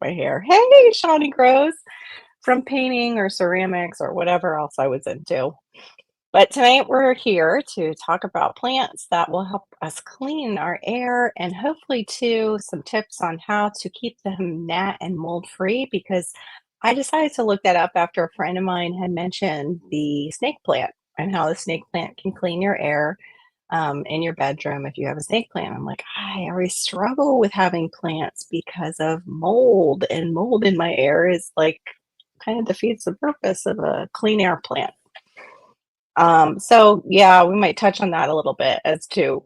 my hair. Hey, Shawnee Grows from painting or ceramics or whatever else I was into. But tonight we're here to talk about plants that will help us clean our air and hopefully too some tips on how to keep them gnat and mold free because I decided to look that up after a friend of mine had mentioned the snake plant and how the snake plant can clean your air in your bedroom if you have a snake plant. I'm like, I always struggle with having plants because of mold, and mold in my air is like kind of defeats the purpose of a clean air plant. So yeah, we might touch on that a little bit as to,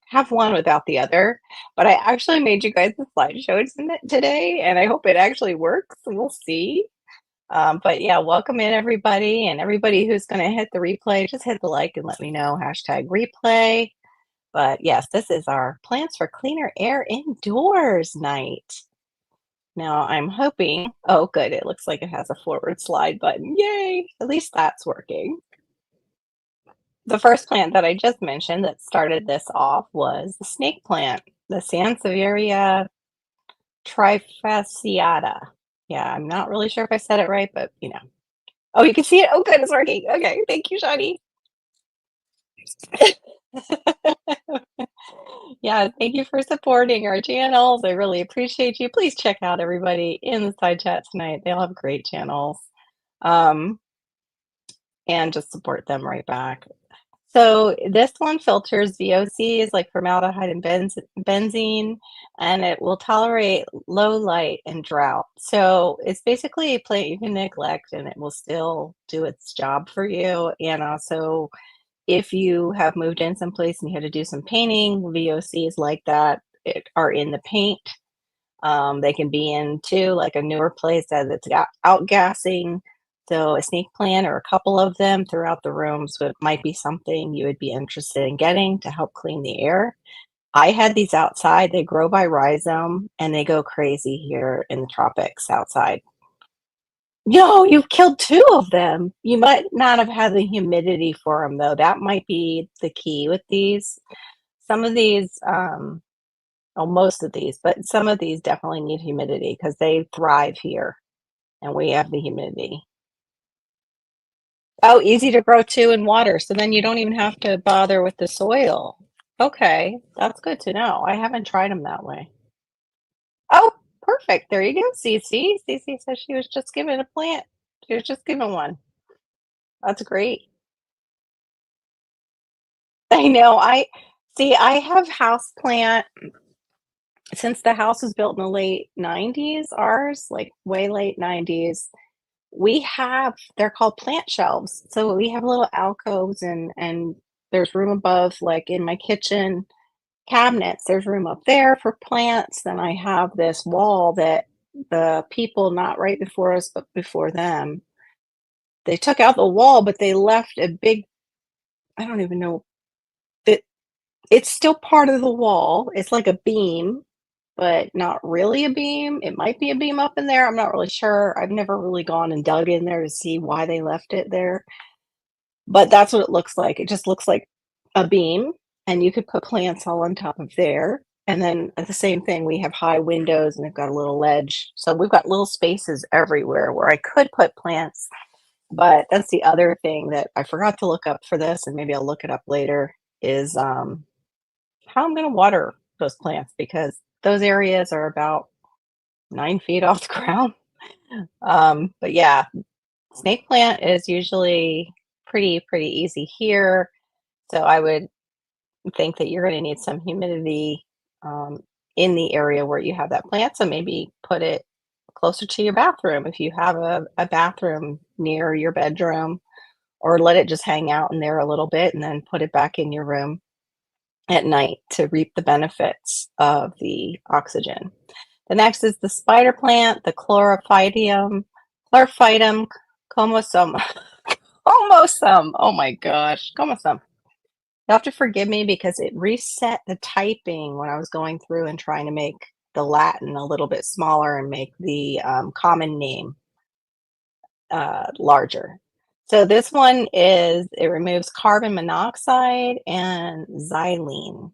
have one without the other. But I actually made you guys a slideshow today, and I hope it actually works. We'll see. But yeah, welcome in everybody, and everybody who's going to hit the replay, just hit the like and let me know, #replay. But yes, this is our Plants for Cleaner Air Indoors night. Now I'm hoping, oh good, it looks like it has a forward slide button. Yay, at least that's working. The first plant that I just mentioned that started this off was the snake plant, the Sansevieria trifasciata. Yeah, I'm not really sure if I said it right, but Oh, you can see it? Oh, good, it's working. Okay, thank you, Shani. Yeah, thank you for supporting our channels. I really appreciate you. Please check out everybody in the side chat tonight. They all have great channels. Um, and just support them right back. So this one filters VOCs like formaldehyde and benzene, and it will tolerate low light and drought. So it's basically a plant you can neglect and it will still do its job for you. And also, if you have moved in someplace and you had to do some painting, VOCs like that are in the paint. They can be in too, like a newer place that it's outgassing. So a snake plant or a couple of them throughout the rooms might be something you would be interested in getting to help clean the air. I had these outside. They grow by rhizome and they go crazy here in the tropics outside. Yo, you've killed two of them. You might not have had the humidity for them though. That might be the key with these. Some of these, well, most of these, but some of these definitely need humidity because they thrive here and we have the humidity. Oh, easy to grow too in water. So then you don't even have to bother with the soil. Okay, that's good to know. I haven't tried them that way. Oh, perfect. There you go, Cece. Cece says she was just given a plant. She was just given one. That's great. I know. I see. I have house plant since the house was built in the late 90s. Ours, like way late 90s. We have, they're called plant shelves. So we have little alcoves and there's room above, like in my kitchen cabinets, there's room up there for plants. Then I have this wall that the people not right before us, but before them, they took out the wall, but they left a big, I don't even know, it, it's still part of the wall. It's like a beam, but not really a beam. It might be a beam up in there. I'm not really sure. I've never really gone and dug in there to see why they left it there. But that's what it looks like. It just looks like a beam, and you could put plants all on top of there. And then the same thing, we have high windows and they've got a little ledge. So we've got little spaces everywhere where I could put plants. But that's the other thing that I forgot to look up for this, and maybe I'll look it up later, is how I'm going to water those plants because those areas are about 9 feet off the ground. But yeah, snake plant is usually pretty easy here. So I would think that you're going to need some humidity in the area where you have that plant. So maybe put it closer to your bathroom if you have a bathroom near your bedroom, or let it just hang out in there a little bit and then put it back in your room at night to reap the benefits of the oxygen. The next is the spider plant, the chlorophytum comosum. Comosum. Oh my gosh, comosum. You'll have to forgive me because it reset the typing when I was going through and trying to make the Latin a little bit smaller and make the common name larger. So this one it removes carbon monoxide and xylene.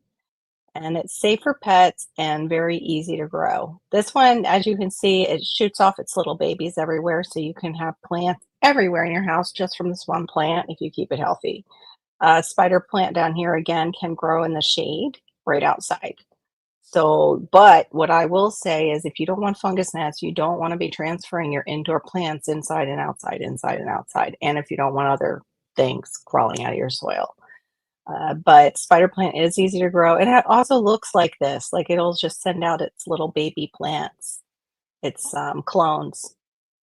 and it's safe for pets and very easy to grow. This one, as you can see, it shoots off its little babies everywhere, so you can have plants everywhere in your house just from this one plant if you keep it healthy. Spider plant down here again can grow in the shade right outside. So, but what I will say is if you don't want fungus gnats, you don't want to be transferring your indoor plants inside and outside, inside and outside. And if you don't want other things crawling out of your soil. But spider plant is easy to grow. It also looks like this, like it'll just send out its little baby plants, its clones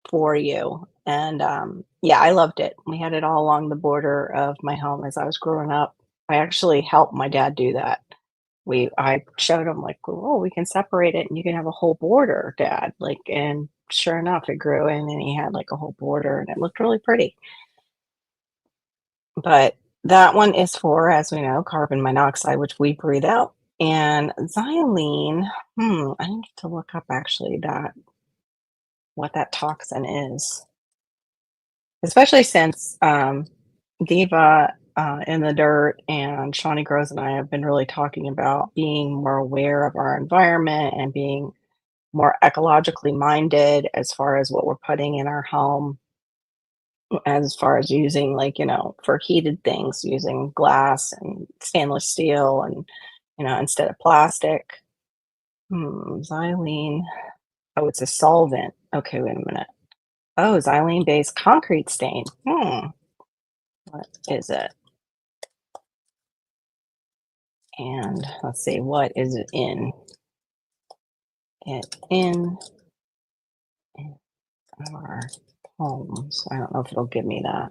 for you. And yeah, I loved it. We had it all along the border of my home as I was growing up. I actually helped my dad do that. I showed him like, oh, we can separate it and you can have a whole border, Dad. Like, and sure enough, it grew in and he had like a whole border and it looked really pretty. But that one is for, as we know, carbon monoxide, which we breathe out. And xylene, I need to look up actually that what that toxin is. Especially since Diva in the Dirt and Shawnee Grows and I have been really talking about being more aware of our environment and being more ecologically minded as far as what we're putting in our home, as far as using, like, for heated things, using glass and stainless steel and, instead of plastic. Xylene. Oh, it's a solvent. Okay, wait a minute. Oh, xylene-based concrete stain. What is it? And let's see, what is it in? In our homes. I don't know if it'll give me that.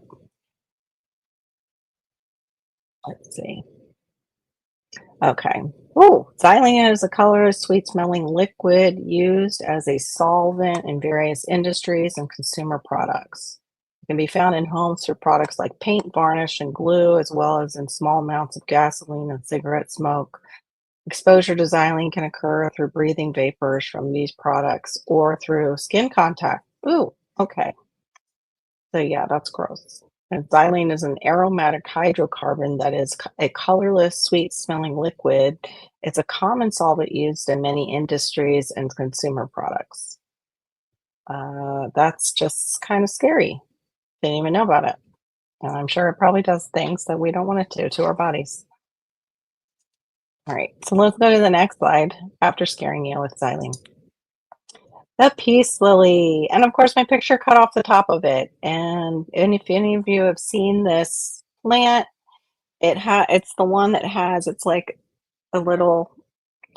Let's see. Okay. Oh, xylene is a colorless, sweet-smelling liquid used as a solvent in various industries and consumer products. It can be found in homes through products like paint, varnish, and glue, as well as in small amounts of gasoline and cigarette smoke. Exposure to xylene can occur through breathing vapors from these products or through skin contact. Ooh, okay. So yeah, that's gross. And xylene is an aromatic hydrocarbon that is a colorless, sweet-smelling liquid. It's a common solvent used in many industries and consumer products. That's just kind of scary. Didn't even know about it. And I'm sure it probably does things that we don't want it to our bodies. All right, so let's go to the next slide after scaring you with xylene. The peace lily. And of course, my picture cut off the top of it. And if any of you have seen this plant, it's the one that has, it's like a little,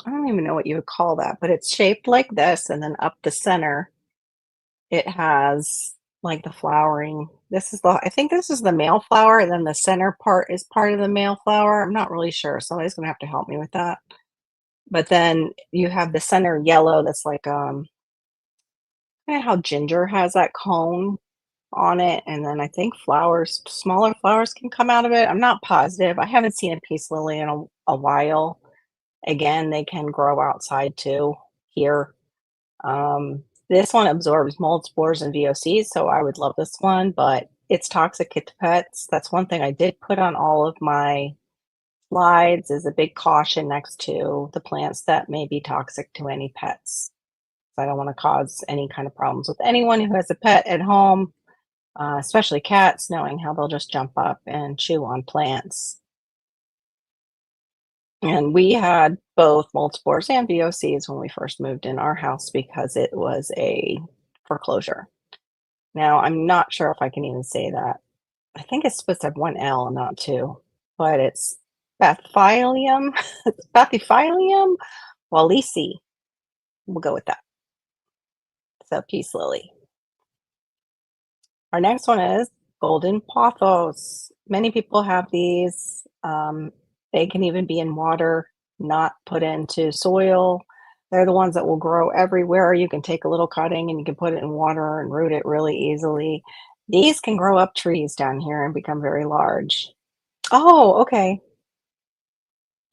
I don't even know what you would call that, but it's shaped like this. And then up the center, it has like the flowering. I think this is the male flower. And then the center part is part of the male flower. I'm not really sure. Somebody's going to have to help me with that. But then you have the center yellow that's like, kind of how ginger has that cone on it, and then I think smaller flowers can come out of it. I'm not positive. I haven't seen a peace lily in a while. Again, they can grow outside too here. This one absorbs mold spores and VOCs, so I would love this one, but it's toxic to pets. That's one thing I did put on all of my slides is a big caution next to the plants that may be toxic to any pets. I don't want to cause any kind of problems with anyone who has a pet at home, especially cats, knowing how they'll just jump up and chew on plants. And we had both mold spores and VOCs when we first moved in our house because it was a foreclosure. Now, I'm not sure if I can even say that. I think it's supposed to have one L and not two, but it's Bathyphilium, Bathyphilium wallacei. We'll go with that. So peace lily. Our next one is golden pothos. Many people have these. They can even be in water, not put into soil. They're the ones that will grow everywhere. You can take a little cutting and you can put it in water and root it really easily. These can grow up trees down here and become very large. Oh, okay.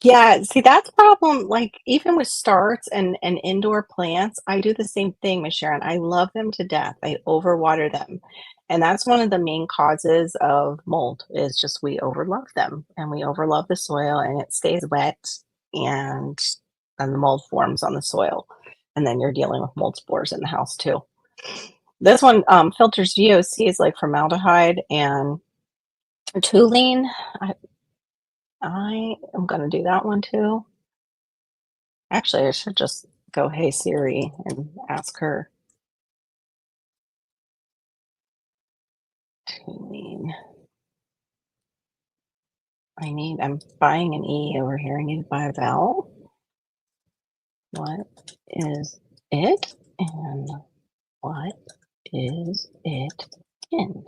Yeah, see, that's a problem, like, even with starts and indoor plants, I do the same thing, Miss Sharon. I love them to death. I overwater them. And that's one of the main causes of mold is just we overlove them and we overlove the soil and it stays wet and the mold forms on the soil. And then you're dealing with mold spores in the house too. This one filters VOCs like formaldehyde and toluene. I am going to do that one too. Actually, I should just go, hey Siri, and ask her. Toluene. I'm buying an E over here. I need to buy a vowel. What is it? And what is it in?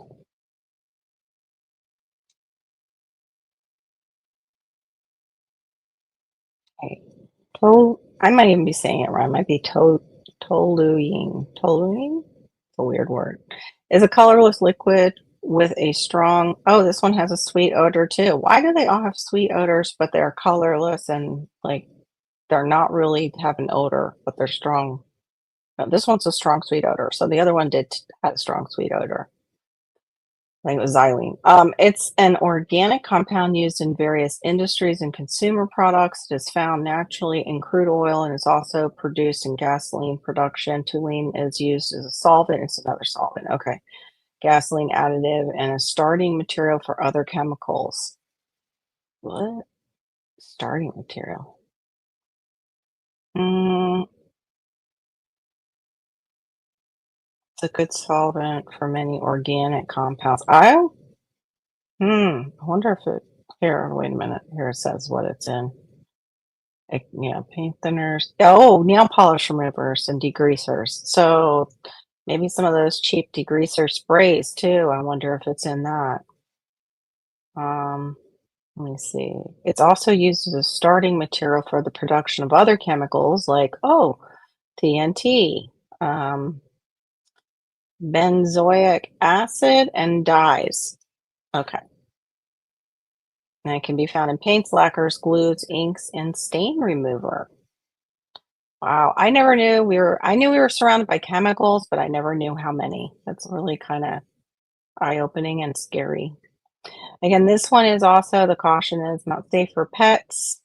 Okay. I might even be saying it wrong. It might be toluene. Toluene? It's a weird word. Is a colorless liquid with a strong, oh, this one has a sweet odor too. Why do they all have sweet odors, but they're colorless and like they're not really have an odor, but they're strong? No, this one's a strong sweet odor. So the other one did have a strong sweet odor. I think it was xylene. It's an organic compound used in various industries and consumer products. It is found naturally in crude oil and is also produced in gasoline production. Toluene is used as a solvent. It's another solvent. Okay. Gasoline additive and a starting material for other chemicals. What? Starting material. It's a good solvent for many organic compounds. I wonder if it, here, wait a minute. Here it says what it's in. Yeah, paint thinners. Oh, nail polish removers and degreasers. So maybe some of those cheap degreaser sprays too. I wonder if it's in that. Let me see. It's also used as a starting material for the production of other chemicals like, oh, TNT, benzoic acid, and dyes. Okay. And it can be found in paints, lacquers, glues, inks, and stain remover. Wow, I never knew I knew we were surrounded by chemicals, but I never knew how many. That's really kind of eye-opening and scary. Again, this one is also, the caution is not safe for pets.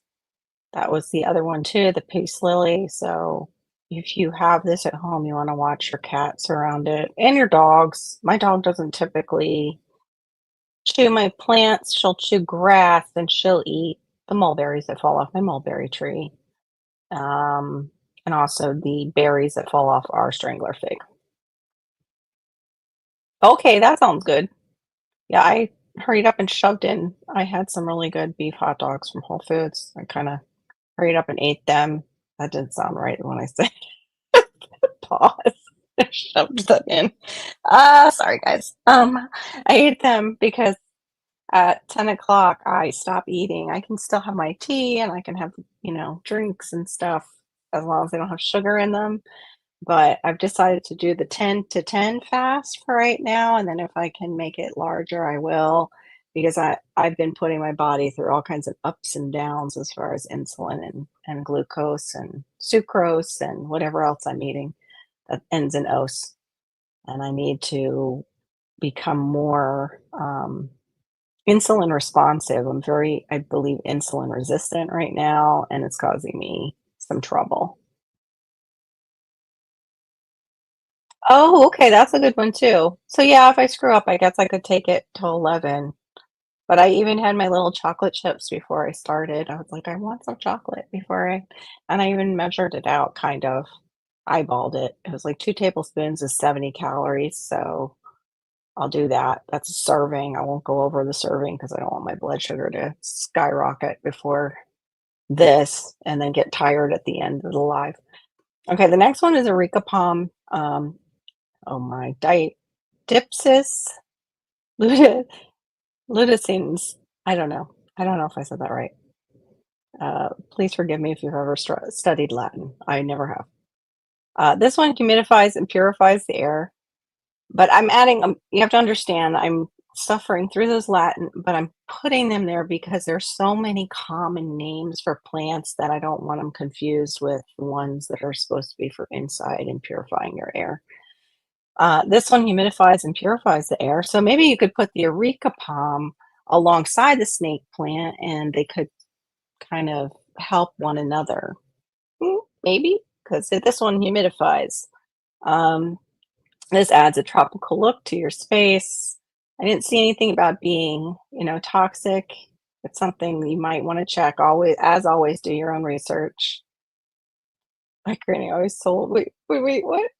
That was the other one too, the peace lily. So if you have this at home, you want to watch your cats around it and your dogs. My dog doesn't typically chew my plants. She'll chew grass and she'll eat the mulberries that fall off my mulberry tree. And also the berries that fall off our strangler fig. Okay, that sounds good. Yeah, I hurried up and shoved in. I had some really good beef hot dogs from Whole Foods. I kind of hurried up and ate them. That didn't sound right when I said pause. Shoved them in. Sorry guys. I ate them because at 10 o'clock I stop eating. I can still have my tea and I can have, drinks and stuff as long as they don't have sugar in them. But I've decided to do the 10 to 10 fast for right now, and then if I can make it larger, I will, because I've been putting my body through all kinds of ups and downs as far as insulin and glucose and sucrose and whatever else I'm eating that ends in ose. And I need to become more insulin responsive. I'm I believe, insulin resistant right now, and it's causing me some trouble. Oh, okay, that's a good one too. So yeah, if I screw up, I guess I could take it till 11. But I even had my little chocolate chips before I started. I was like, I want some chocolate and I even measured it out, kind of eyeballed it. It was like 2 tablespoons is 70 calories. So I'll do that. That's a serving. I won't go over the serving because I don't want my blood sugar to skyrocket before this and then get tired at the end of the live. Okay, the next one is Areca palm. Oh my, Dipsis ludicins. I don't know. I don't know if I said that right. Please forgive me if you've ever studied Latin. I never have. This one humidifies and purifies the air, but I'm adding, you have to understand, I'm suffering through those Latin, but I'm putting them there because there's so many common names for plants that I don't want them confused with the ones that are supposed to be for inside and purifying your air. This one humidifies and purifies the air. So maybe you could put the areca palm alongside the snake plant and they could kind of help one another. Maybe because this one humidifies. Um, this adds a tropical look to your space. I didn't see anything about being, toxic. It's something you might want to check. Always, as always, do your own research. My granny always told. Wait, what?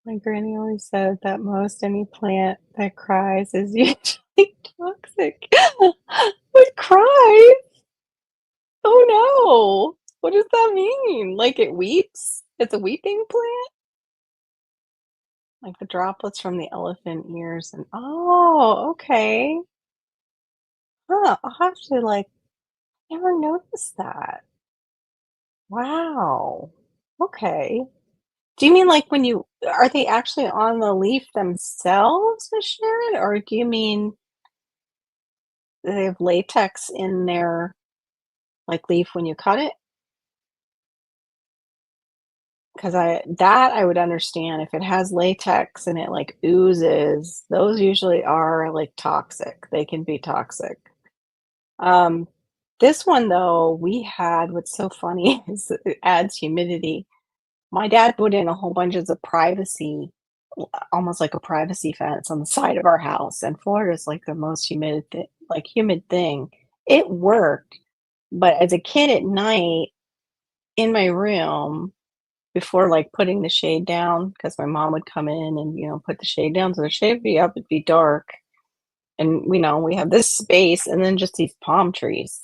My granny always said that most any plant that cries is usually toxic. What cries? Oh no! What does that mean? Like it weeps? It's a weeping plant? Like the droplets from the elephant ears and oh, okay. Huh, I'll have to never noticed that. Wow. Okay. Do you mean like when you are they actually on the leaf themselves, Miss Sharon? Or do you mean they have latex in their leaf when you cut it? Because I would understand if it has latex and it oozes, those usually are toxic. They can be toxic. Um, this one though, we had what's so funny is it adds humidity. My dad put in a whole bunches of privacy, almost like a privacy fence on the side of our house. And Florida's like the most humid thing. It worked, but as a kid at night in my room before putting the shade down, because my mom would come in and put the shade down, so the shade would be up, it'd be dark, and we have this space, and then just these palm trees.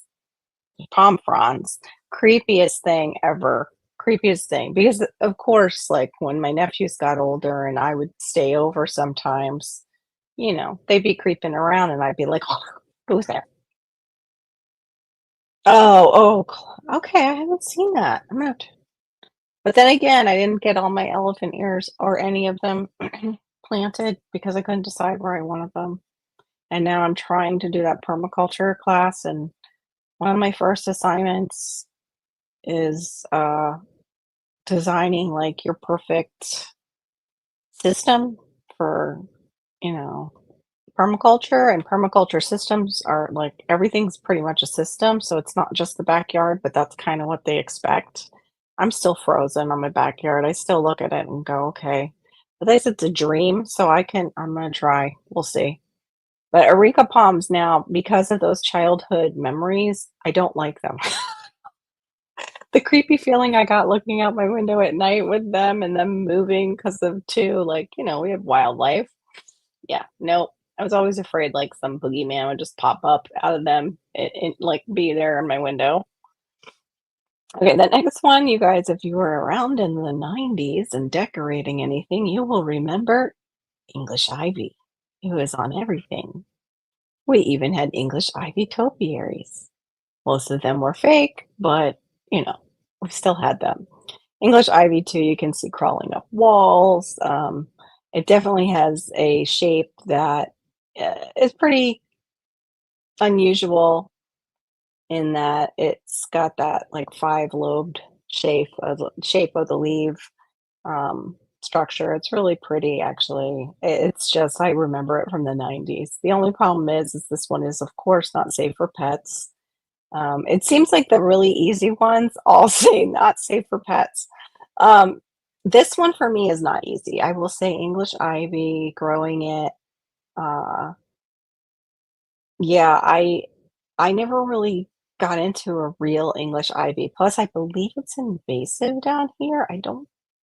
Palm fronds, creepiest thing ever. Creepiest thing because of course, when my nephews got older and I would stay over sometimes, they'd be creeping around and I'd be like, "Oh, who's there?" Okay, I haven't seen that. I'm gonna have to but then again, I didn't get all my elephant ears or any of them planted because I couldn't decide where I wanted them. And now I'm trying to do that permaculture class, and one of my first assignments is, designing your perfect system for, you know, permaculture, and permaculture systems are everything's pretty much a system. So it's not just the backyard, but that's kind of what they expect. I'm still frozen on my backyard. I still look at it and go, okay. But they said it's a dream, so I'm gonna try. We'll see. But areca palms now, because of those childhood memories, I don't like them. The creepy feeling I got looking out my window at night with them and them moving because of too, we have wildlife. Yeah, nope. I was always afraid some boogeyman would just pop up out of them and be there in my window. Okay, the next one, you guys, if you were around in the 90s and decorating anything, you will remember English ivy. It was on everything. We even had English ivy topiaries. Most of them were fake, but we still had them. English ivy too, you can see crawling up walls. It definitely has a shape that is pretty unusual in that it's got that five-lobed shape of the leaf structure. It's really pretty, actually. It's just I remember it from the 90s. The only problem is this one is of course not safe for pets. It seems like the really easy ones all say not safe for pets. Um, this one for me is not easy. I will say English ivy, growing it. Uh, yeah, I never really got into a real English ivy. Plus, I believe it's invasive down here.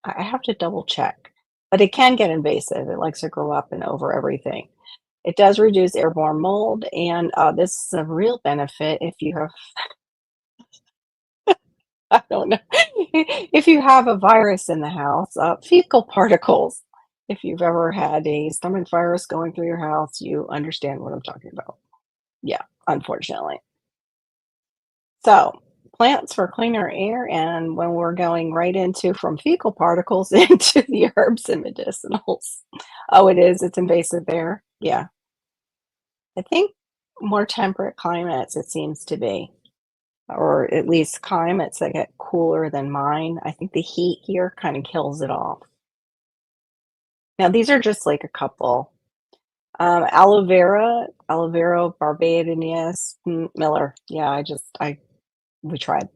I have to double check, but it can get invasive. It likes to grow up and over everything. It does reduce airborne mold, and this is a real benefit if you have I don't know. If you have a virus in the house, fecal particles. If you've ever had a stomach virus going through your house, you understand what I'm talking about. Yeah, unfortunately. So, plants for cleaner air, and when we're going right into from fecal particles into the herbs and medicinals. Oh, it is. It's invasive there. Yeah. I think more temperate climates, it seems to be, or at least climates that get cooler than mine. I think the heat here kind of kills it off. Now, these are just a couple. Aloe vera barbadianus Miller. Yeah, I we tried.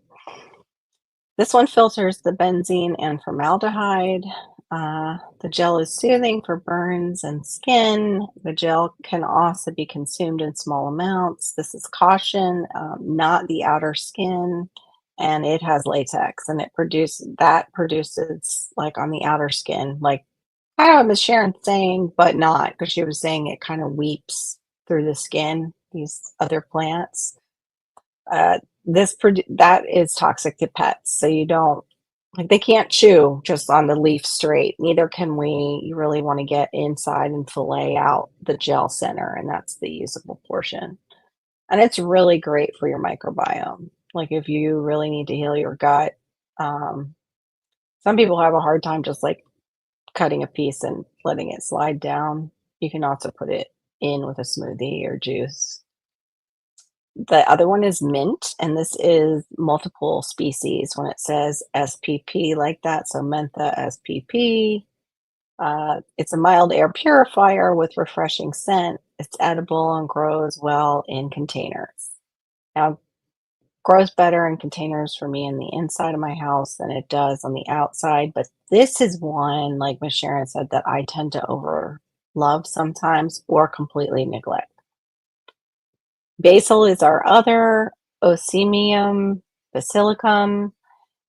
This one filters the benzene and formaldehyde. The gel is soothing for burns and skin. The gel can also be consumed in small amounts. This is caution, not the outer skin, and it has latex, and it produces like on the outer skin, like I don't know what Miss Sharon's saying, but not because she was saying it kind of weeps through the skin. These other plants. That is toxic to pets, so you don't like they can't chew just on the leaf straight. Neither can we. You really want to get inside and fillet out the gel center, and that's the usable portion. And it's really great for your microbiome. Like if you really need to heal your gut, um, some people have a hard time just like cutting a piece and letting it slide down. You can also put it in with a smoothie or juice. The other one is mint, and this is multiple species when it says SPP like that, so mentha SPP. It's a mild air purifier with refreshing scent. It's edible and grows well in containers. Now, grows better in containers for me in the inside of my house than it does on the outside, but this is one, like Miss Sharon said, that I tend to over love sometimes or completely neglect. Basil is our other Osmium basilicum.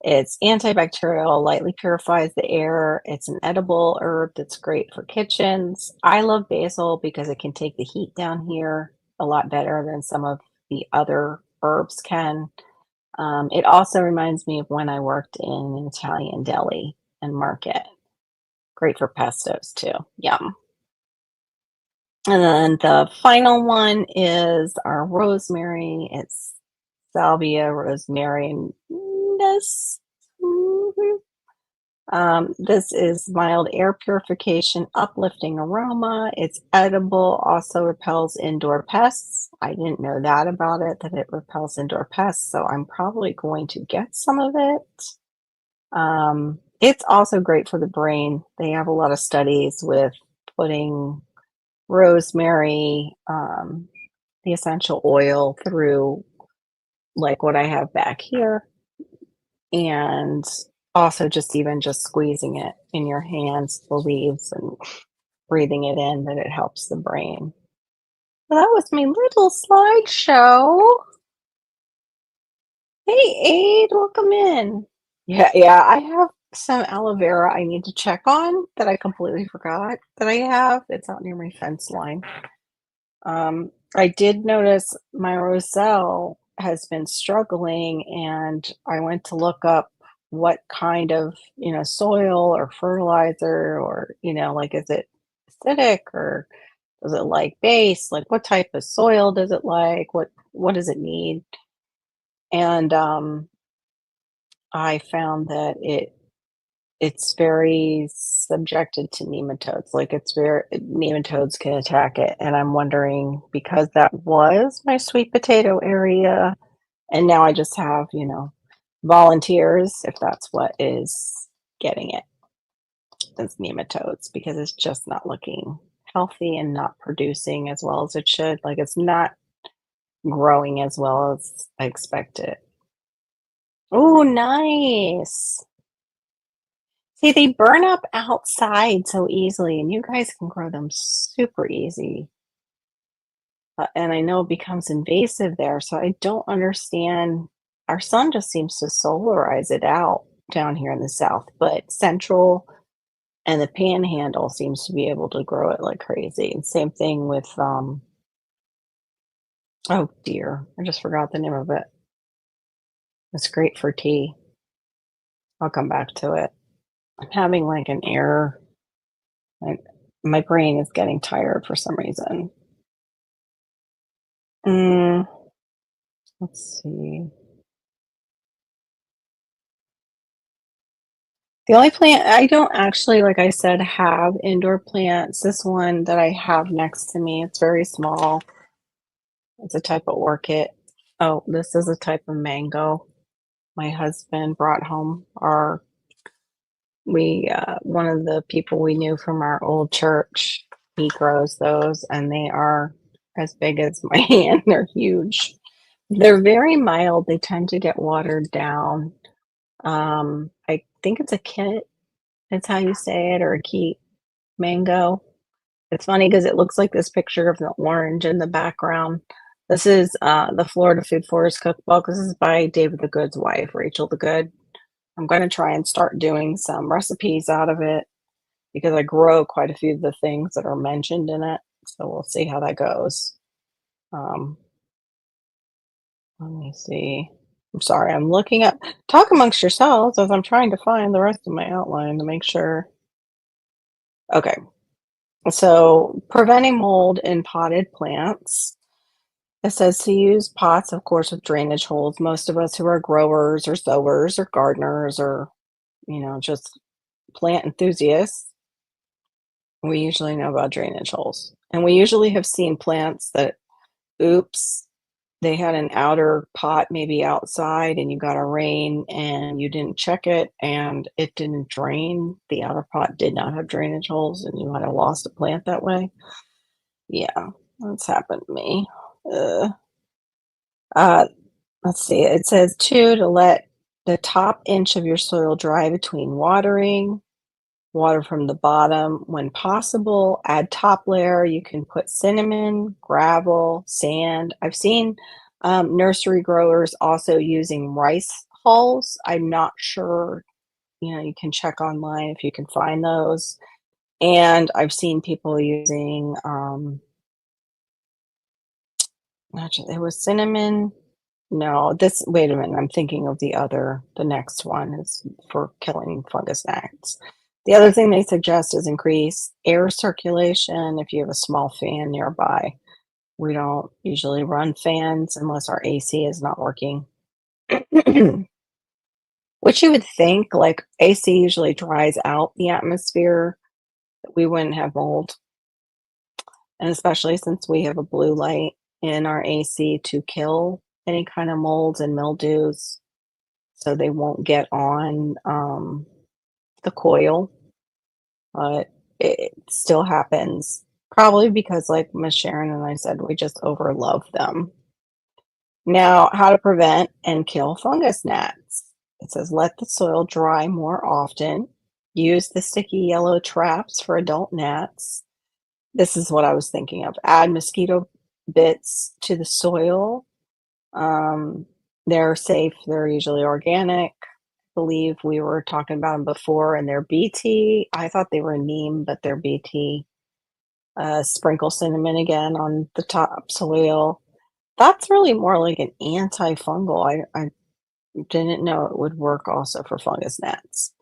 It's antibacterial, lightly purifies the air. It's an edible herb that's great for kitchens. I love basil because it can take the heat down here a lot better than some of the other herbs can. It also reminds me of when I worked in an Italian deli and market. Great for pestos too. Yum. And then the final one is our rosemary. It's salvia rosemary. This, this is mild air purification, uplifting aroma. It's edible, also repels indoor pests. I didn't know that about it, that it repels indoor pests, so I'm probably going to get some of it. It's also great for the brain. They have a lot of studies with putting rosemary, the essential oil through like what I have back here, and also just even just squeezing it in your hands, the leaves, and breathing it in, that it helps the brain. Well, that was my little slideshow. Hey, Aid, welcome in. Yeah, I have some aloe vera I need to check on that I completely forgot that I have. It's out near my fence line. I did notice my roselle has been struggling, and I went to look up what kind of, soil or fertilizer or, like, is it acidic or does it like base? Like, what type of soil does it like? What does it need? And I found that it's very subjected to nematodes. Like it's very nematodes can attack it, and I'm wondering because that was my sweet potato area, and now I just have volunteers if that's what is getting it. It's nematodes because it's just not looking healthy and not producing as well as it should. Like it's not growing as well as I expected. Oh, nice. See, they burn up outside so easily, and you guys can grow them super easy. And I know it becomes invasive there, so I don't understand. Our son just seems to solarize it out down here in the south, but central and the panhandle seems to be able to grow it like crazy. And same thing with oh dear, I just forgot the name of it. It's great for tea. I'll come back to it. I'm having like an error. Like my brain is getting tired for some reason. Mm, let's see. The only plant I don't actually, like I said, have indoor plants. This one that I have next to me, it's very small. It's a type of orchid. Oh, this is a type of mango. My husband brought home one of the people we knew from our old church. He grows those, and they are as big as my hand. They're huge. They're very mild, they tend to get watered down. I think it's a kit, that's how you say it, or a key mango. It's funny because it looks like this picture of the orange in the background. This is, the Florida Food Forest Cookbook. This is by David the Good's wife, Rachel the Good. I'm gonna try and start doing some recipes out of it because I grow quite a few of the things that are mentioned in it, so we'll see how that goes. Um, let me see. I'm sorry, I'm looking up talk amongst yourselves as I'm trying to find the rest of my outline to make sure. Okay, so preventing mold in potted plants. It says to use pots, of course, with drainage holes. Most of us who are growers or sowers or gardeners or, just plant enthusiasts, we usually know about drainage holes. And we usually have seen plants that, oops, they had an outer pot maybe outside and you got a rain and you didn't check it and it didn't drain. The outer pot did not have drainage holes and you might have lost a plant that way. Yeah, that's happened to me. Uh, uh, let's see. It says two to let the top inch of your soil dry between watering. Water from the bottom when possible. Add top layer. You can put cinnamon, gravel, sand. I've seen nursery growers also using rice hulls. I'm not sure. You can check online if you can find those. And I've seen people using, actually, it was cinnamon. No, wait a minute, I'm thinking of the next one is for killing fungus gnats. The other thing they suggest is increase air circulation if you have a small fan nearby. We don't usually run fans unless our AC is not working. Which you would think, like, AC usually dries out the atmosphere, that we wouldn't have mold, and especially since we have a blue light in our AC to kill any kind of molds and mildews. So they won't get on the coil, but it still happens. Probably because, like Miss Sharon and I said, we just overlove them. Now, how to prevent and kill fungus gnats. It says let the soil dry more often. Use the sticky yellow traps for adult gnats. This is what I was thinking of. Add mosquito bits to the soil. Um, they're safe. They're usually organic. Believe we were talking about them before, and they're BT. I thought they were neem, but they're BT. Sprinkle cinnamon again on the topsoil. That's really more like an antifungal. I didn't know it would work also for fungus gnats.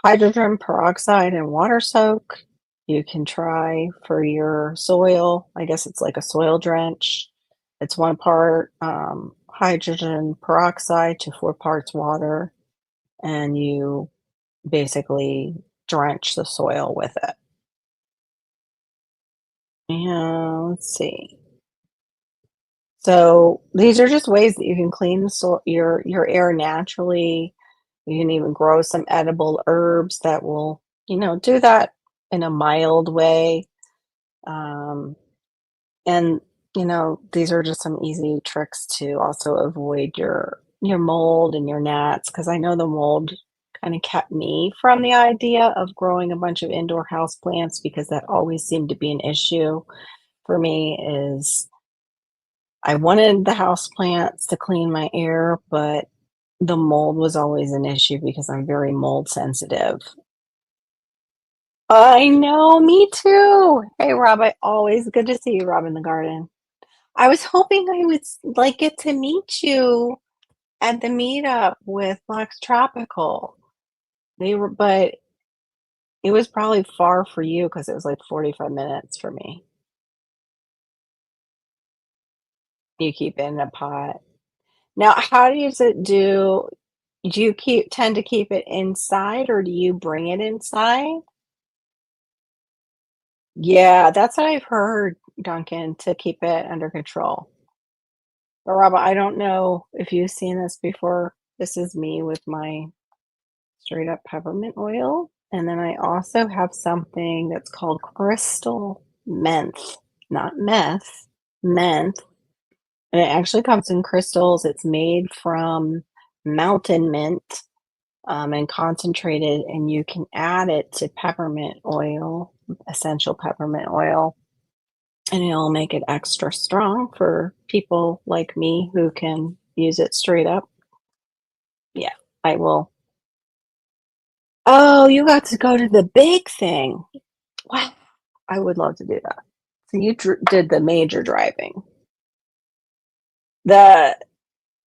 Hydrogen peroxide and water soak. You can try for your soil. I guess it's like a soil drench. It's 1 part hydrogen peroxide to 4 parts water, and you basically drench the soil with it. And let's see. So these are just ways that you can clean the soil, your air naturally. You can even grow some edible herbs that will, do that in a mild way. Um, and these are just some easy tricks to also avoid your mold and your gnats, because I know the mold kind of kept me from the idea of growing a bunch of indoor house plants, because that always seemed to be an issue for me. Is I wanted the house plants to clean my air, but the mold was always an issue because I'm very mold sensitive. I know, me too. Hey, Rob, always good to see you, Rob, in the garden. I was hoping I would like get to meet you at the meetup with Box Tropical. But it was probably far for you because it was like 45 minutes for me. You keep it in a pot. Now, how does it do? Do you tend to keep it inside or do you bring it inside? Yeah, that's what I've heard, Duncan, to keep it under control. But Rob, I don't know if you've seen this before. This is me with my straight up peppermint oil. And then I also have something that's called crystal menthe, not meth, menthe. And it actually comes in crystals. It's made from mountain mint, and concentrated, and you can add it to peppermint oil, essential peppermint oil, and it'll make it extra strong for people like me who can use it straight up. Yeah, I will. Oh, you got to go to the big thing. Wow, I would love to do that. So you did the major driving. The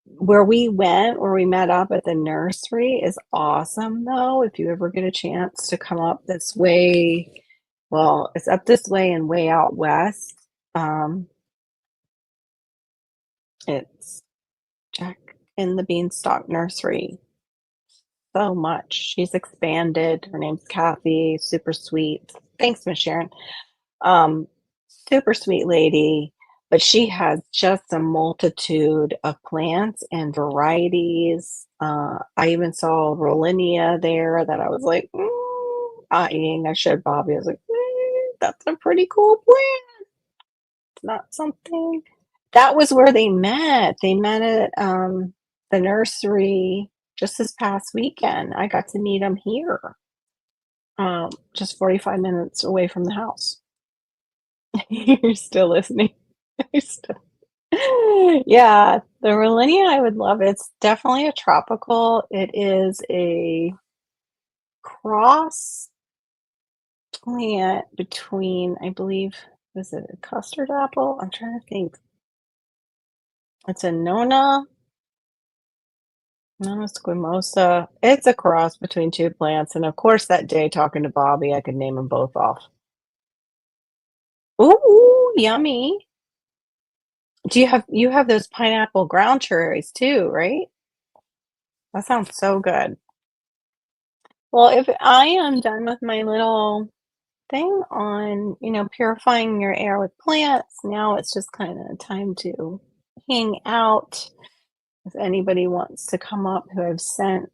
Where we went, where we met up at the nursery is awesome though. If you ever get a chance to come up this way, well, it's up this way and way out west. Um, it's Jack in the Beanstalk Nursery so much. She's expanded. Her name's Kathy, super sweet. Thanks, Miss Sharon. Um, Super sweet lady, but she has just a multitude of plants and varieties. I even saw Rollinia there that I was like, eyeing. I showed Bobby. I was like, that's a pretty cool plant. It's not something. That was where they met. They met at the nursery just this past weekend. I got to meet them here, just 45 minutes away from the house. You're still listening. You're still... Yeah, the Rollinia, I would love. It's definitely a tropical. It is a cross plant between, I believe, was it a custard apple? I'm trying to think. It's a Nona squamosa. It's a cross between two plants, and of course, that day talking to Bobby, I could name them both off. Ooh, yummy. Do you have those pineapple ground cherries too, right? That sounds so good. Well, if I am done with my little thing on, purifying your air with plants, now it's just kind of time to hang out. If anybody wants to come up who I've sent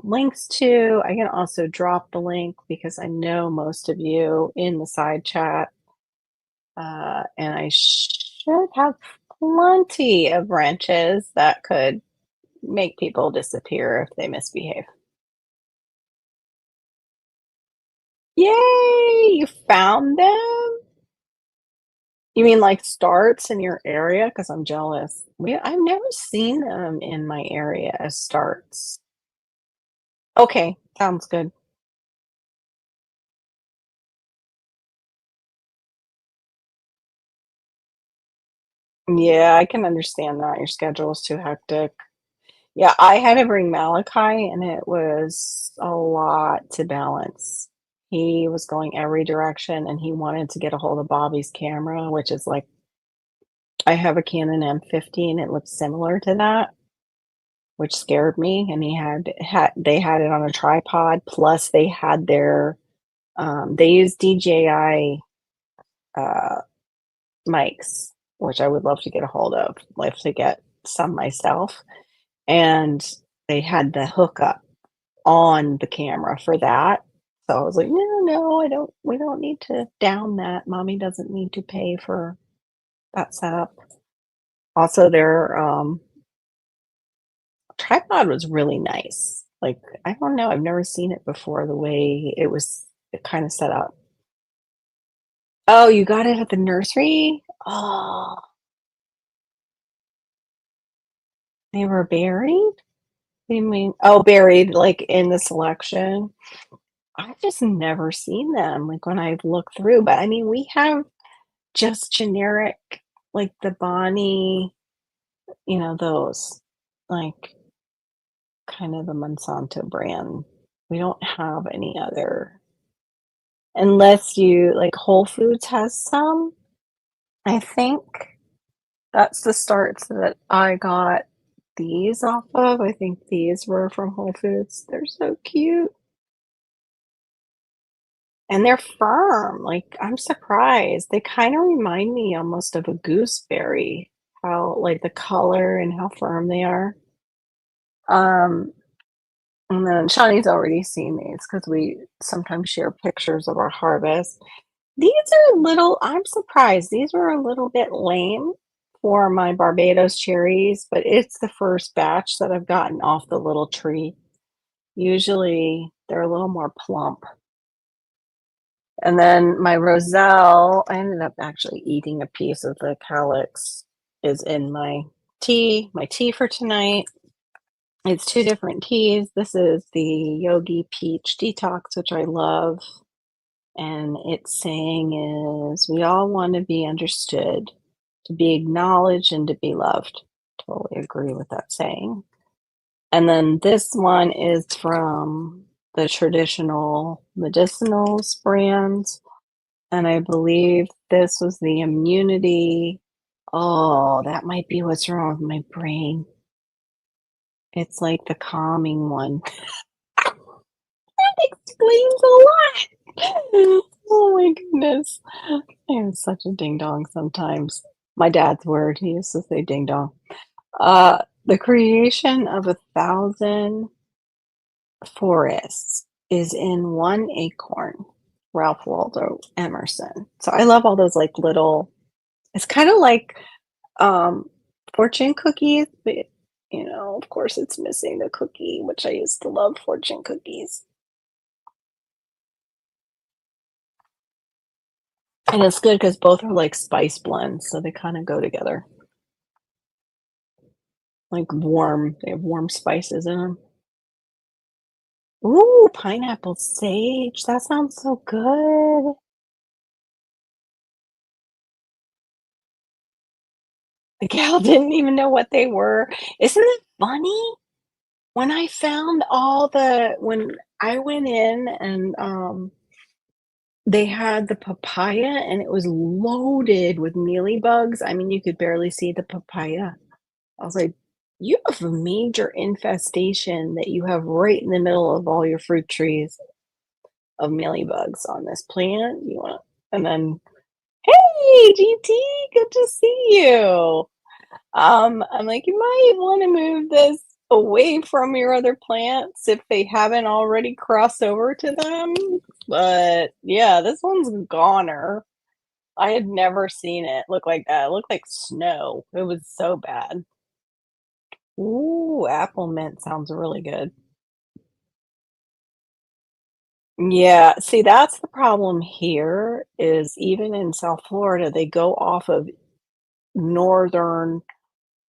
links to, I can also drop the link because I know most of you in the side chat, and I should have plenty of wrenches that could make people disappear if they misbehave. Yay! You found them? You mean like starts in your area? Because I'm jealous. I've never seen them in my area as starts. Okay, sounds good. Yeah, I can understand that. Your schedule is too hectic. Yeah, I had to bring Malachi, and it was a lot to balance. He was going every direction, and he wanted to get a hold of Bobby's camera, which is like, I have a Canon M15. It looks similar to that, which scared me. And they had it on a tripod. Plus, they had they use DJI uh, mics, which I would love to get a hold of, love to get some myself. And they had the hookup on the camera for that. So I was like, no, I don't. We don't need to down that. Mommy doesn't need to pay for that setup. Also, their tripod was really nice. Like, I don't know, I've never seen it before the way it kind of set up. Oh, you got it at the nursery? Oh, they were buried? You mean, oh, buried like in the selection? I've just never seen them like when I look through, but I mean, we have just generic, like the Bonnie, those, like kind of the Monsanto brand. We don't have any other, unless you like Whole Foods has some. I think that's the starts that I got these off of. I think these were from Whole Foods. They're so cute. And they're firm. Like, I'm surprised. They kind of remind me almost of a gooseberry, how like the color and how firm they are. Um, and then Shawnee's already seen these because we sometimes share pictures of our harvest. These are little, I'm surprised. These were a little bit lame for my Barbados cherries, but it's the first batch that I've gotten off the little tree. Usually, they're a little more plump. And then my roselle, I ended up actually eating a piece of the calyx, is in my tea for tonight. It's 2 different teas. This is the Yogi Peach Detox, which I love, and its saying is, "We all wanna be understood, to be acknowledged, and to be loved." Totally agree with that saying. And then this one is from the traditional medicinals brand, and I believe this was the immunity. Oh, that might be what's wrong with my brain. It's like the calming one. That explains a lot. Oh my goodness. I am such a ding dong sometimes. My dad's word, he used to say ding dong. The creation of 1,000 forests is in one acorn. Ralph Waldo Emerson. So I love all those like little, it's kind of like um fortune cookies, but of course it's missing the cookie, which I used to love fortune cookies. And it's good because both are like spice blends, so they kind of go together. Like warm, they have warm spices in them. Ooh, pineapple sage. That sounds so good. The gal didn't even know what they were. Isn't it funny? When I found when I went in and they had the papaya and it was loaded with mealybugs. I mean, you could barely see the papaya. I was like, "You have a major infestation that you have right in the middle of all your fruit trees of mealybugs on this plant. You want?" And then, "Hey, GT, good to see you." I'm like, "You might wanna move this away from your other plants if they haven't already crossed over to them." But, yeah, this one's a goner. I had never seen it look like that. It looked like snow. It was so bad. Ooh, apple mint sounds really good. Yeah, see, that's the problem here is even in South Florida, they go off of northern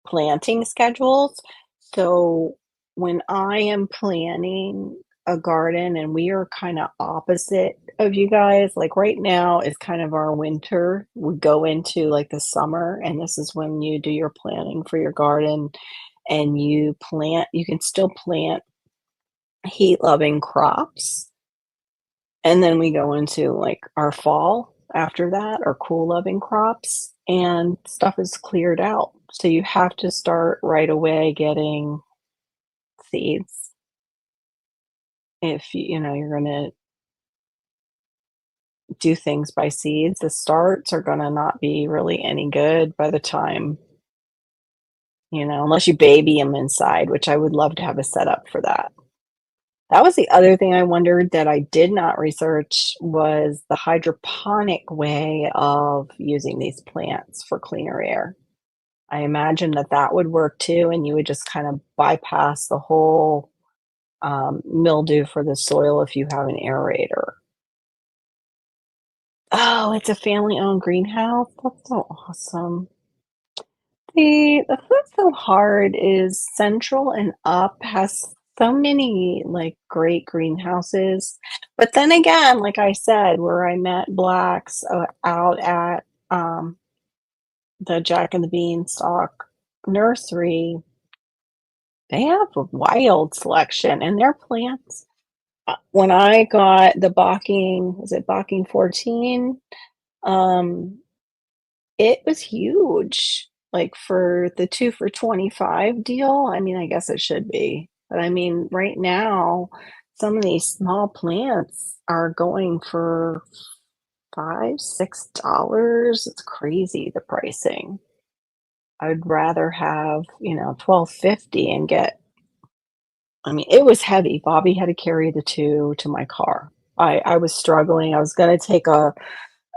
planting schedules. So when I am planning a garden and we are kind of opposite of you guys, like right now is kind of our winter. We go into like the summer, and this is when you do your planning for your garden and you can still plant heat loving crops. And then we go into like our fall after that, or cool loving crops, and stuff is cleared out. So you have to start right away getting seeds if you're going to do things by seeds. The starts are going to not be really any good by the time, unless you baby them inside, which I would love to have a setup for that. That was the other thing I wondered that I did not research was the hydroponic way of using these plants for cleaner air. I imagine that that would work too, and you would just kind of bypass the whole mildew for the soil if you have an aerator. Oh, it's a family-owned greenhouse? That's so awesome. The Food's So Hard is central and up, has so many, like, great greenhouses, but then again, like I said, where I met Blacks, out at, the Jack and the Beanstalk nursery, they have a wild selection, and their plants when I got the Bocking was it Bocking 14? Um, it was huge, like, for the 2 for 25 deal. I mean, I guess it should be, but, I mean, right now, some of these small plants are going for 5, $6. It's crazy, the pricing. I'd rather have, 12.50 and get. I mean, it was heavy. Bobby had to carry the 2 to my car. I was struggling. I was gonna take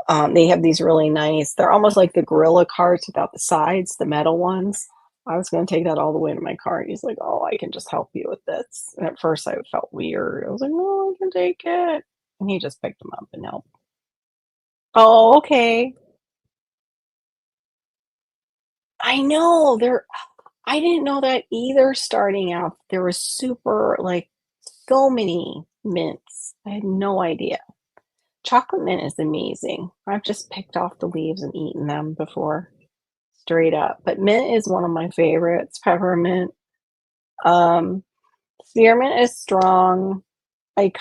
They have these really nice they're almost like the Gorilla carts without the sides, the metal ones. I was gonna take that all the way to my car, and he's like, "Oh, I can just help you with this." And at first, I felt weird. I was like, "No, I can take it." And he just picked them up and helped. Oh, okay. I know, I didn't know that either starting out. There was super like, so many mints. I had no idea. Chocolate mint is amazing. I've just picked off the leaves and eaten them before, straight up. But mint is one of my favorites, peppermint. Um, Spearmint is strong. I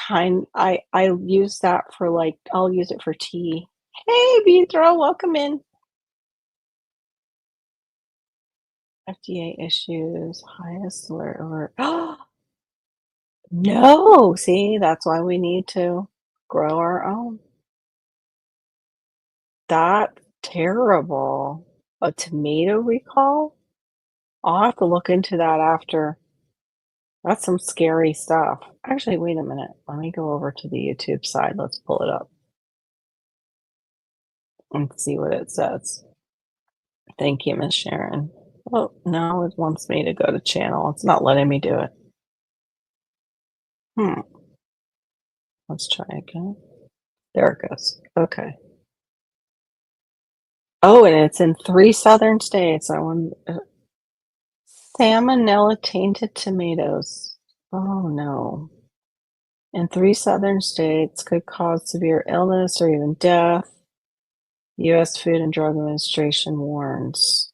use that for, like I'll use it for tea. Hey, Beedrill, welcome in. FDA issues, highest alert. No! See, that's why we need to grow our own. That's terrible. A tomato recall? I'll have to look into that after. That's some scary stuff. Actually, wait a minute. Let me go over to the YouTube side. Let's pull it up and see what it says. Thank you, Miss Sharon. Oh, no, it wants me to go to channel. It's not letting me do it. Hmm. Let's try again. There it goes. Okay. Oh, and it's in 3 southern states. I want salmonella tainted tomatoes. Oh no. In 3 southern states could cause severe illness or even death. US Food and Drug Administration warns.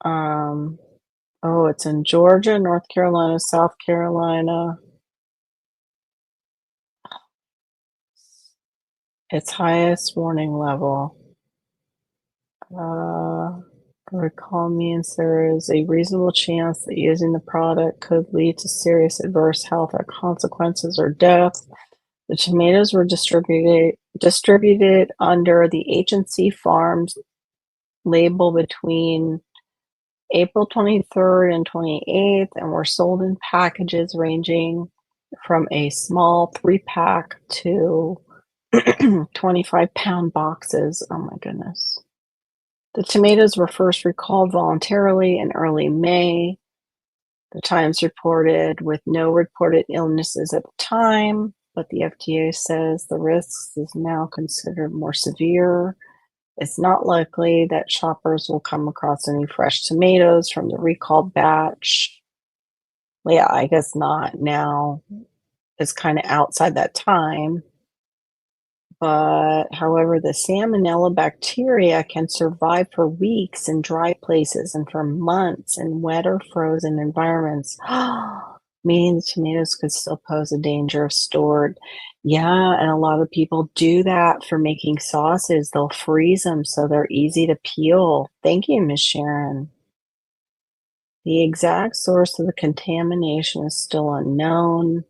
Oh, it's in Georgia, North Carolina, South Carolina. Its highest warning level. Recall means there is a reasonable chance that using the product could lead to serious adverse health consequences or death. The tomatoes were distributed under the Agency Farms label between April 23rd and 28th and were sold in packages ranging from a small 3-pack to 25-pound boxes. Oh my goodness. The tomatoes were first recalled voluntarily in early May. The Times reported with no reported illnesses at the time, but the FDA says the risks is now considered more severe. It's not likely that shoppers will come across any fresh tomatoes from the recalled batch. Well, yeah, I guess not now. It's kind of outside that time. But however, the salmonella bacteria can survive for weeks in dry places and for months in wet or frozen environments, meaning the tomatoes could still pose a danger of stored. Yeah, and a lot of people do that for making sauces. They'll freeze them so they're easy to peel. Thank you, Miss Sharon. The exact source of the contamination is still unknown.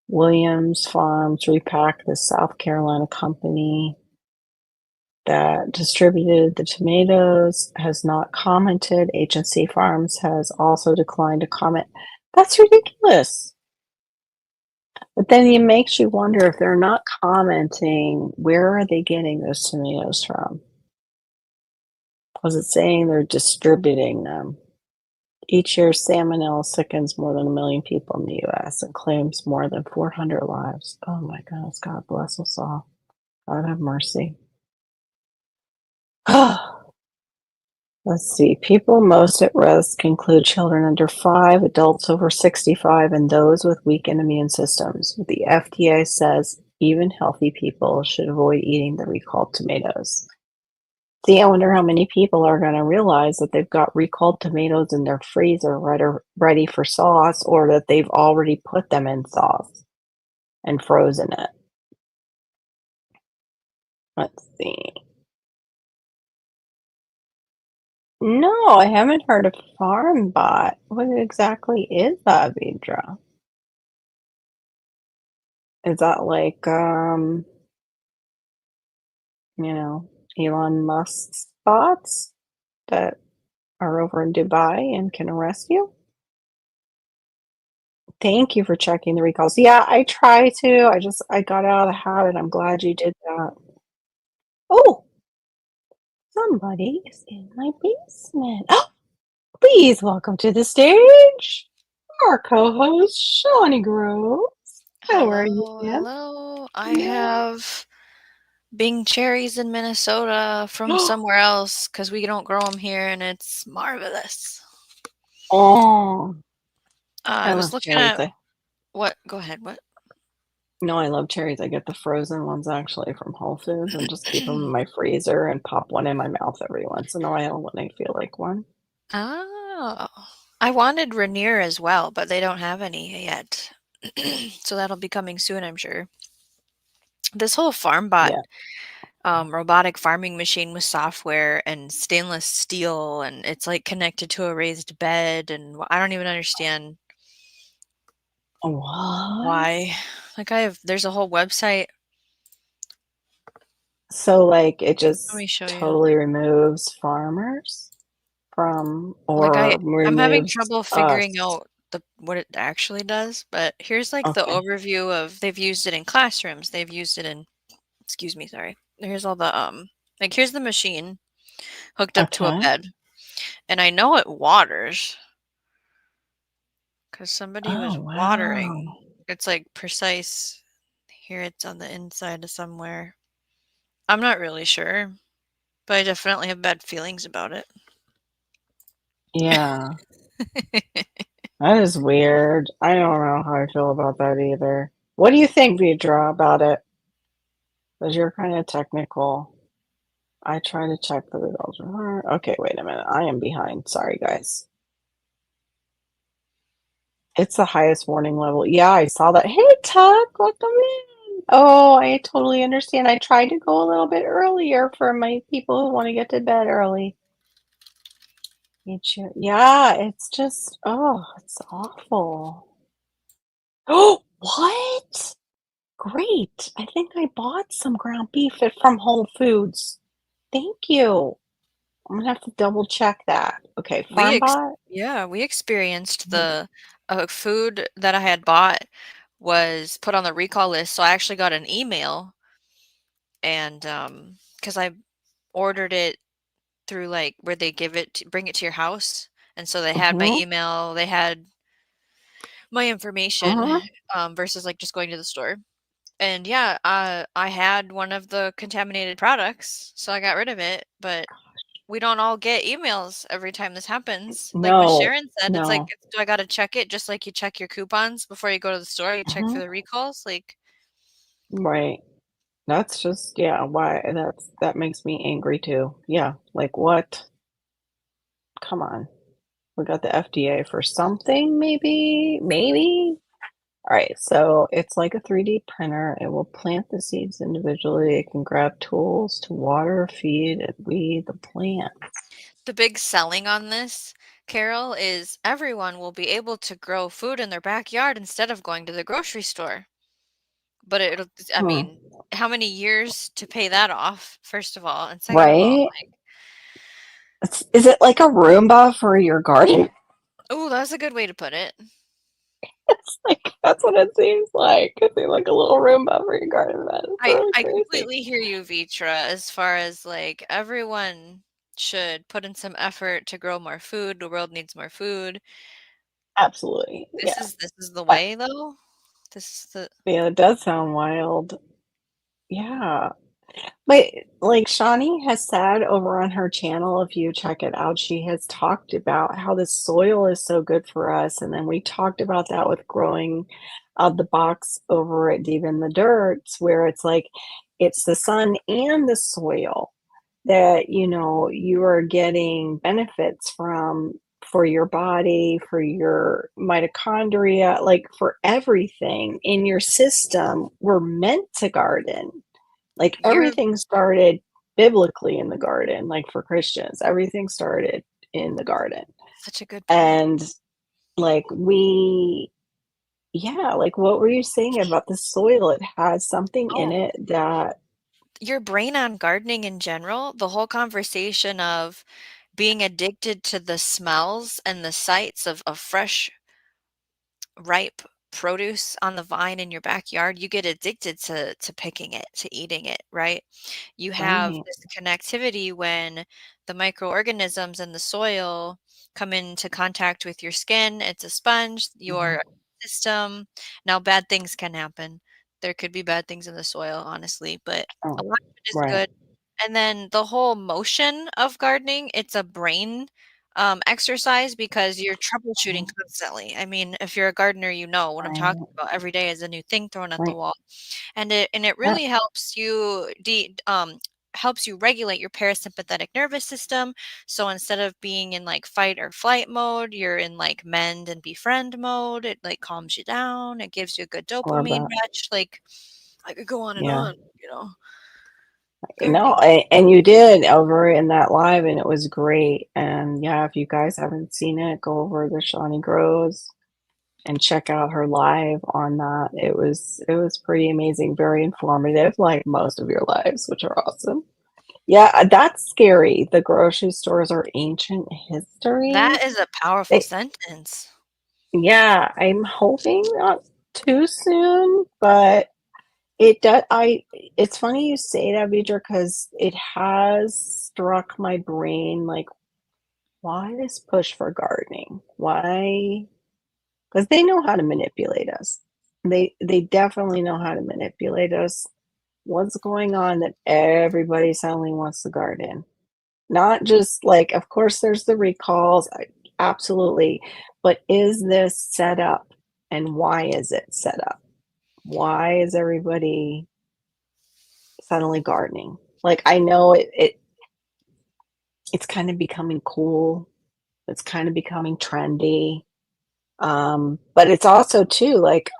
Williams Farms Repack, the South Carolina company that distributed the tomatoes, has not commented. Agency Farms has also declined to comment. That's ridiculous. But then it makes you wonder if they're not commenting, where are they getting those tomatoes from? Was it saying they're distributing them? Each year, salmonella sickens more than 1 million people in the U.S. and claims more than 400 lives. Oh my goodness, God bless us all. God have mercy. Let's see. People most at risk include children under 5, adults over 65, and those with weakened immune systems. The FDA says even healthy people should avoid eating the recalled tomatoes. See, I wonder how many people are going to realize that they've got recalled tomatoes in their freezer ready for sauce, or that they've already put them in sauce and frozen it. Let's see. No, I haven't heard of farm bot. What exactly is that, Vidra? Is that like, Elon Musk's bots that are over in Dubai and can arrest you? Thank you for checking the recalls. Yeah, I try to. I got out of the habit. I'm glad you did that. Oh, somebody is in my basement. Oh, please welcome to the stage our co-host, Shawnee Groves. How are you, Hello, ma'am? hello. I Yeah. have Bing cherries in Minnesota from somewhere else because we don't grow them here and it's marvelous. Oh, I I was love looking cherries. at what? Go ahead, what? No, I love cherries. I get the frozen ones actually from Whole Foods and just keep them in my freezer and pop one in my mouth every once in a while when I feel like one. Oh, I wanted Rainier as well, but they don't have any yet. So that'll be coming soon, I'm sure. This whole farm bot Yeah. robotic farming machine with software and stainless steel, and it's like connected to a raised bed, and I don't even understand What? why. Like there's a whole website. So like it Let me just show you. totally removes farmers from Like or I'm having removes trouble figuring us. out what it actually does, but here's like the Okay. overview of they've used it in classrooms. They've used it in excuse me, sorry. Here's all the like here's the machine hooked up to a Okay. bed. And I know it waters because somebody Oh was watering. wow. It's like precise. Here it's on the inside of somewhere. I'm not really sure, but I definitely have bad feelings about it. Yeah. That is weird. I don't know how I feel about that either. What do you think, Vidra, about it? Because you're kind of technical. I try to check the results. Okay, wait a minute. I am behind. Sorry, guys. It's the highest warning level. Yeah, I saw that. Hey, Tuck, welcome in. Oh, I totally understand. I tried to go a little bit earlier for my people who want to get to bed early. Yeah, it's just, oh, it's awful. Oh, what? Great. I think I bought some ground beef from Whole Foods. Thank you. I'm gonna have to double check that. Okay, We farm ex bot. yeah, we experienced Mhm. the food that I had bought was put on the recall list, so I actually got an email and because I ordered it through like where they bring it to your house, and so they had my Mhm. email, they had my information Mhm. versus like just going to the store. And yeah, I had one of the contaminated products, so I got rid of it, but we don't all get emails every time this happens. Like Miss No, Sharon said, it's like, no. do I gotta check it just like you check your coupons before you go to the store? You check for Mhm. the recalls? Like, Right. That's just yeah, why that makes me angry too. Yeah, like what? Come on. We got the FDA for something, maybe? Maybe? All right, so it's like a 3D printer. It will plant the seeds individually. It can grab tools to water, feed, and weed the plant. the big selling on this, Carol, is everyone will be able to grow food in their backyard instead of going to the grocery store. But I Hmm. mean, how many years to pay that off, first of all, and second of all, Right? Is it like a Roomba for your garden? oh, that's a good way to put it. It's like that's what it seems like. It seems like a little Roomba for your garden. That is I really I crazy. completely hear you, Vitra, as far as, like, everyone should put in some effort to grow more food, the world needs more food. Absolutely. This Yeah. is this is the Uh, way, though? This is the yeah, it does sound wild. Yeah. But like Shawnee has said over on her channel, if you check it out, she has talked about how the soil is so good for us. And then we talked about that with growing the box over at Deep in the Dirts, where it's like it's the sun and the soil that you are getting benefits from for your body, for your mitochondria, like for everything in your system. We're meant to garden, like, you're everything started biblically in the garden, like, for Christians, everything started in the garden, such a good point. and, like, yeah, like, what were you saying about the soil? It has something in Oh, it that your brain on gardening in general, the whole conversation of being addicted to the smells and the sights of fresh, ripe produce on the vine in your backyard, you get addicted to picking it, to eating it, right? You have Right. this connectivity when the microorganisms in the soil come into contact with your skin. It's a sponge, Mhm. your system. Now, bad things can happen. There could be bad things in the soil, honestly, but a Oh, lot of it is right. good. And then the whole motion of gardening, it's a brain exercise because you're troubleshooting Mhm. constantly. I mean, if you're a gardener, you know what I'm talking Right. about. Every day is a new thing thrown at the Right. wall, and it Yeah. really helps you regulate your parasympathetic nervous system. So instead of being in like fight or flight mode, you're in like mend and befriend mode. It like calms you down. It gives you a good I love dopamine that. rush. Like I could go on and Yeah. on. You know, No, gardening. and you did over in that live, and it was great. And yeah, if you guys haven't seen it, go over to Shawnee Grows and check out her live on that. It was pretty amazing, very informative, like most of your lives, which are awesome. Yeah, that's scary. The grocery stores are ancient history. That is a powerful They, sentence. yeah, I'm hoping not too soon, but it does. It's funny you say that, Beatrice, because it has struck my brain. Like, why this push for gardening? Why? Because they know how to manipulate us. They definitely know how to manipulate us. What's going on that everybody suddenly wants to garden? Not just like, of course, there's the recalls, absolutely, but is this set up, and why is it set up? Why is everybody suddenly gardening? Like, I know it's kind of becoming cool. It's kind of becoming trendy. But it's also too like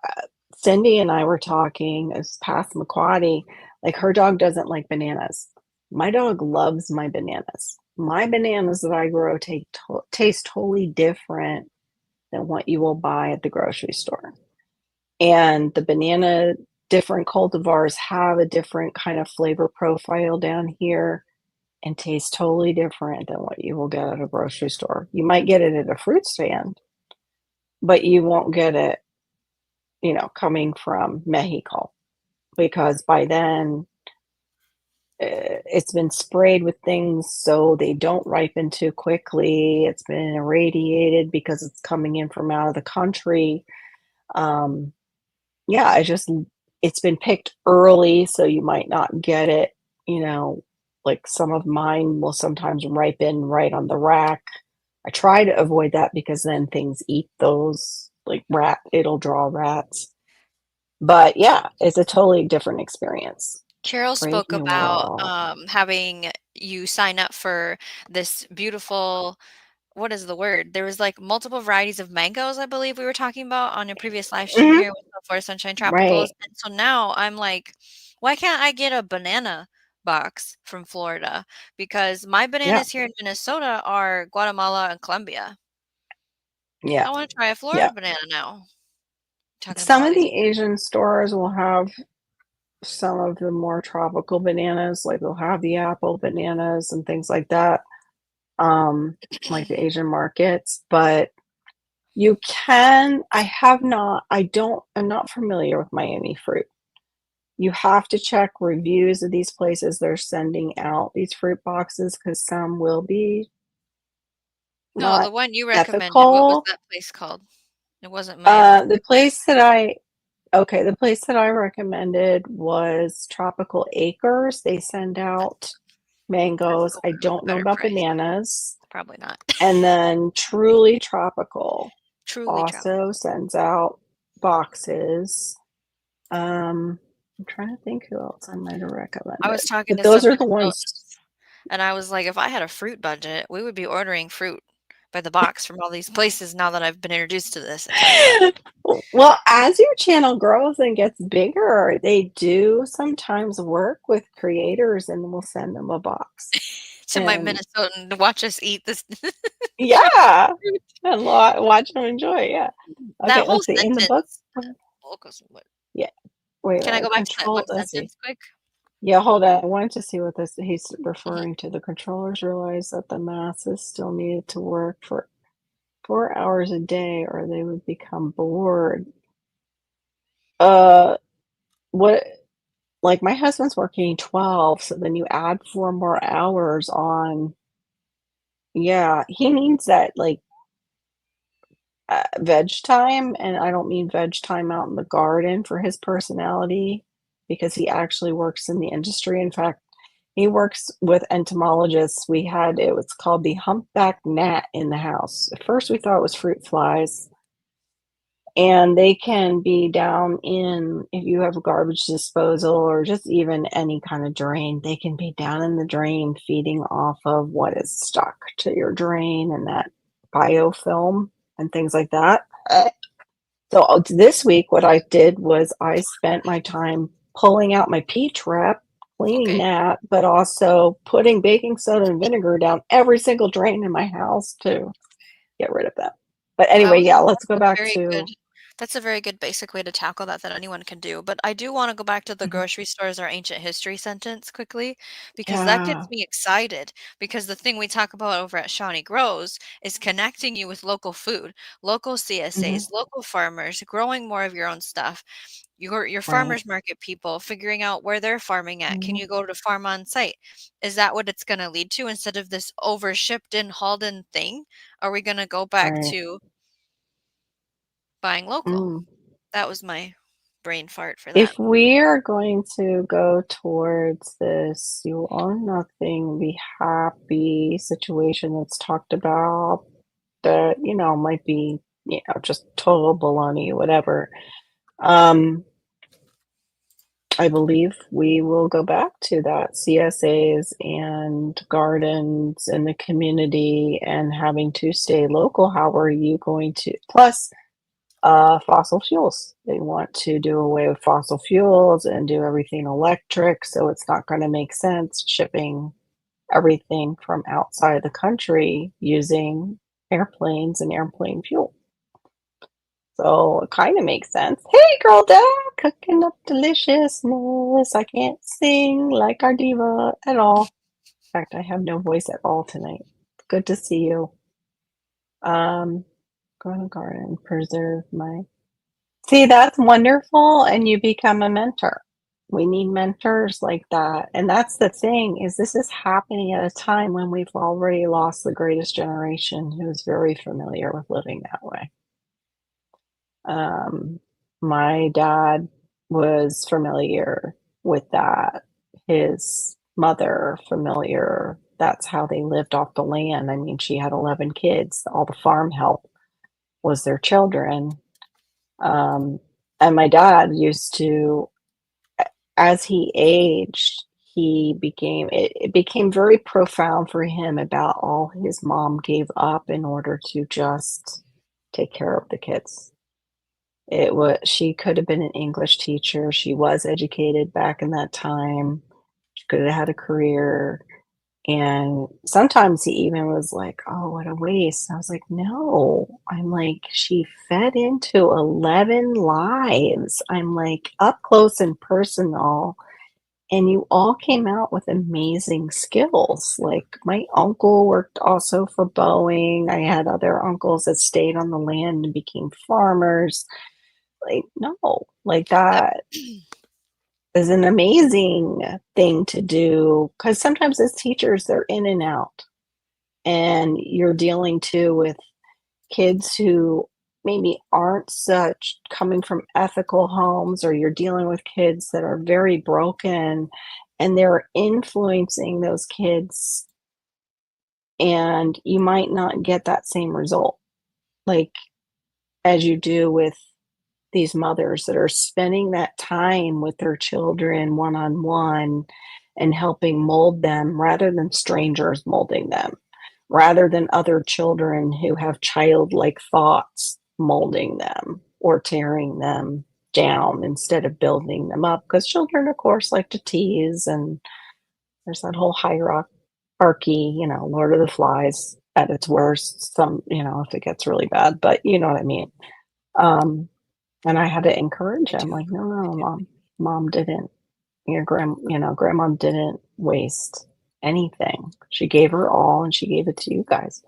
Cindy and I were talking as past McQuaddy, like her dog doesn't like bananas. My dog loves my bananas. My bananas that I grow taste totally different than what you will buy at the grocery store. And the banana, different cultivars have a different kind of flavor profile down here and taste totally different than what you will get at a grocery store. You might get it at a fruit stand, but you won't get it, coming from Mexico because by then it's been sprayed with things so they don't ripen too quickly. It's been irradiated because it's coming in from out of the country. Um, yeah, it's been picked early, so you might not get it, you know, like some of mine will sometimes ripen right on the rack. I try to avoid that because then things eat those, like it'll draw rats. But yeah, it's a totally different experience. Carol Brave spoke new about world. having you sign up for this beautiful, what is the word? There was like multiple varieties of mangoes, I believe we were talking about on a previous live stream Mhm. here with the Florida Sunshine Tropicals. Right. And so now I'm like, why can't I get a banana box from Florida? Because my Yeah. bananas here in Minnesota are Guatemala and Colombia. Yeah. I want to try a Florida Yeah. banana now. Talking about Some all of these. the Asian stores will have some of the more tropical bananas, like they'll have the apple bananas and things like that, like the Asian markets. But I'm not familiar with Miami fruit. You have to check reviews of these places they're sending out these fruit boxes because some will be No, the not one you recommended, what was ethical. that place called? It wasn't Miami The Fruit. place that I Okay, the place that I recommended was Tropical Acres. They send out That's mangoes. I a don't know better about price. bananas. Probably not. And then Truly Tropical Truly also tropical. sends out boxes. I'm trying to think who else I might have I was recommended. talking But to some those are the ones. Minnesotans, and I was like, if I had a fruit budget, we would be ordering fruit by the box from all these places now that I've been introduced to this, I tell you what. Well, as your channel grows and gets bigger, they do sometimes work with creators and will send them a box. To my And Minnesotan to watch us eat this yeah, and watch them enjoy, yeah. that Okay, whole let's see, in the book sentence. Focus. yeah, wait, Can I go back to that control, one let's see. sentence quick? Yeah, hold on, I wanted to see what this he's Mhm. referring to. The controllers realized that the masses still needed to work for 4 hours a day or they would become bored. Uh, what like, my husband's working 12, so then you add 4 more hours on. Yeah, he needs that, like, veg time, and I don't mean veg time out in the garden for his personality, because he actually works in the industry. In fact, he works with entomologists. We had it was called the humpback gnat in the house. At first, we thought it was fruit flies, and they can be down in if you have a garbage disposal or just even any kind of drain, they can be down in the drain feeding off of what is stuck to your drain and that biofilm and things like that. So this week, what I did was I spent my time pulling out my peach wrap, cleaning Okay. that, but also putting baking soda and vinegar down every single drain in my house to get rid of them. But Well, anyway, yeah, let's go that's a back very good to. that's a very good basic way to tackle that anyone can do, but I do wanna go back to the Mhm. grocery store as our ancient history sentence quickly, because that Yeah. gets me excited, because the thing we talk about over at Shawnee Grows is connecting you with local food, local Mhm. CSAs, local farmers, growing more of your own stuff, your Right. farmers market people, figuring out where they're farming at. Can Mhm. you go to farm on site? Is that what it's gonna lead to instead of this over shipped in, hauled in thing? Are we gonna go back Right. to buying local? Mm. That was my brain fart for that. If we are going to go towards this you own nothing, be happy situation that's talked about that, might be, just total baloney, whatever. Um, I believe we will go back to that CSAs and gardens in the community and having to stay local. How are you going to, plus fossil fuels. They want to do away with fossil fuels and do everything electric, so it's not going to make sense shipping everything from outside the country using airplanes and airplane fuel. So it kind of makes sense. Hey, girl, dad, cooking up deliciousness. I can't sing like our diva at all. In fact, I have no voice at all tonight. Good to see you. Go in the garden, preserve my. See, that's wonderful, and you become a mentor. We need mentors like that, and that's the thing is this is happening at a time when we've already lost the greatest generation who's very familiar with living that way. Um, my dad was familiar with that. His mother familiar. That's how they lived off the land. I mean, she had 11 kids. All the farm help was their children. Um, and my dad used to, as he aged, it became very profound for him about all his mom gave up in order to just take care of the kids. She could have been an English teacher. She was educated back in that time. She could have had a career. And sometimes he even was like, "Oh, what a waste." I was like, "No." I'm like, "She fed into 11 lives." I'm like, "Up close and personal, and you all came out with amazing skills." Like, my uncle worked also for Boeing. I had other uncles that stayed on the land and became farmers. Like, no, like, That that is an amazing thing to do because sometimes as teachers, they're in and out. And you're dealing too with kids who maybe aren't such coming from ethical homes, or you're dealing with kids that are very broken and they're influencing those kids, and you might not get that same result like as you do with these mothers that are spending that time with their children one on one and helping mold them rather than strangers molding them, rather than other children who have childlike thoughts molding them or tearing them down instead of building them up. Because children, of course, like to tease, and there's that whole hierarchy, Lord of the Flies at its worst. Some, if it gets really bad, but you know what I mean. Um, and I had to encourage I do. him, like, no, I no, do. mom didn't. Grandma didn't waste anything. She gave her all, and she gave it to you guys.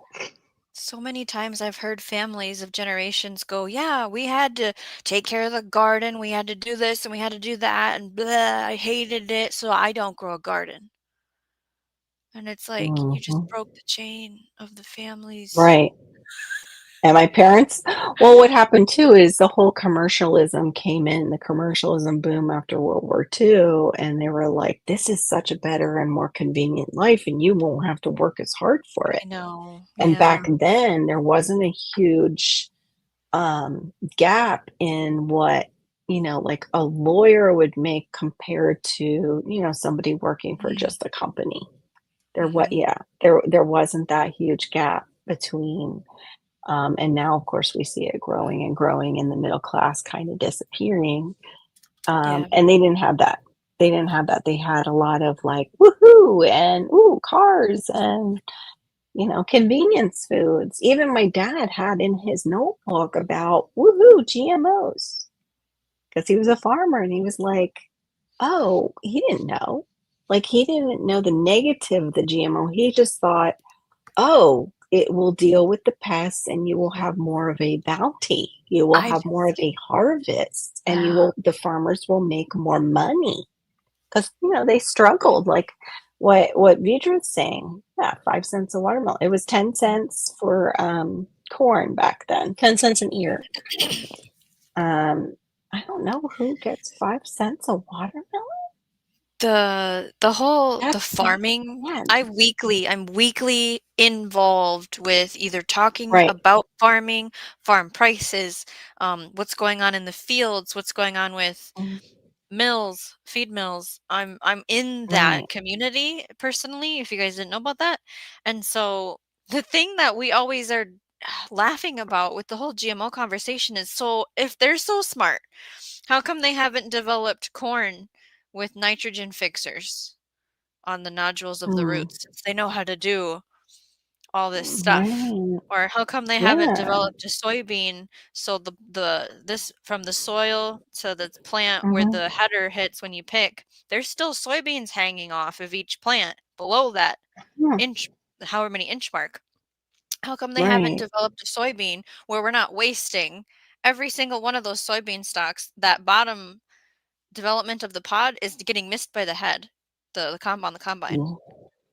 So many times I've heard families of generations go, "Yeah, we had to take care of the garden, we had to do this and we had to do that, and blah, I hated it, so I don't grow a garden." And it's like, you just Mhm. broke the chain of the families. Right. And my parents, well, what happened too is the whole commercialism came in, the commercialism boom after World War II, and they were like, "This is such a better and more convenient life, and you won't have to work as hard for it." I know, And yeah. back then, there wasn't a huge, gap in what, like a lawyer would make compared to, somebody working for Mhm, just a company. mhm. Yeah, there wasn't that huge gap between, and now, of course, we see it growing and growing and the middle class kind of disappearing. Yeah, And they didn't have that. They didn't have that. They had a lot of like, woohoo, and ooh, cars and, convenience foods. Even my dad had in his notebook about woohoo, GMOs, because he was a farmer and he was like, oh, he didn't know. Like, he didn't know the negative of the GMO. He just thought, oh, it will deal with the pests and you will have more of a bounty. You will I have more of just a harvest and yeah, the farmers will make more money because, they struggled. Like what Vidra's saying. Yeah, 5 cents a watermelon. It was 10 cents for corn back then, 10 cents an ear. Um, I don't know who gets 5 cents a watermelon. the That's farming, intense. I'm weekly involved with either talking Right. about farming, farm prices, what's going on in the fields, what's going on with Mm, mills, feed mills. I'm in that right. community personally, if you guys didn't know about that. And so the thing that we always are laughing about with the whole GMO conversation is, so if they're so smart, how come they haven't developed corn with nitrogen fixers on the nodules of the Mm, roots, since they know how to do all this stuff? right. Or how come they haven't Yeah. developed a soybean so the this from the soil to the plant where Mhm. the header hits when you pick, there's still soybeans hanging off of each plant below that Hmm. inch, however many inch mark. How come they haven't Right. developed a soybean where we're not wasting every single one of those soybean stalks? That bottom development of the pod is getting missed by the head, the combine. Mm.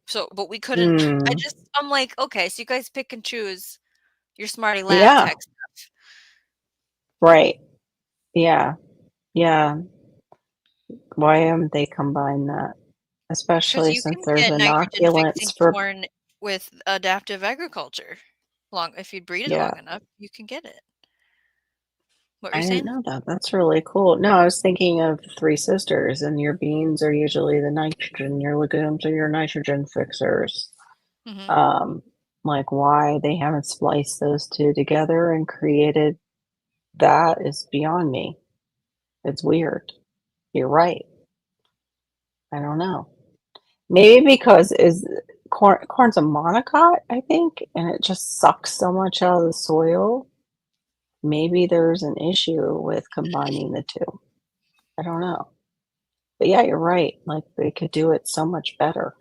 So, but we couldn't. Mm. I'm like, okay, so you guys pick and choose your smarty lab Yeah. tech stuff. Right. Yeah. Yeah. Why haven't they combined that? Because Especially you since can there's get nitrogen fixing inoculants for, corn with adaptive agriculture. Long if you breed it yeah. long enough, you can get it. What were I you didn't saying? know that. That's really cool. No, I was thinking of Three Sisters, and your beans are usually the nitrogen, your legumes are your nitrogen fixers. Mhm. Um, like why they haven't spliced those two together and created that is beyond me. It's weird. You're right. I don't know. Maybe because is corn's a monocot, I think, and it just sucks so much out of the soil. Maybe there's an issue with combining the 2. I don't know. But yeah, you're right. Like they could do it so much better.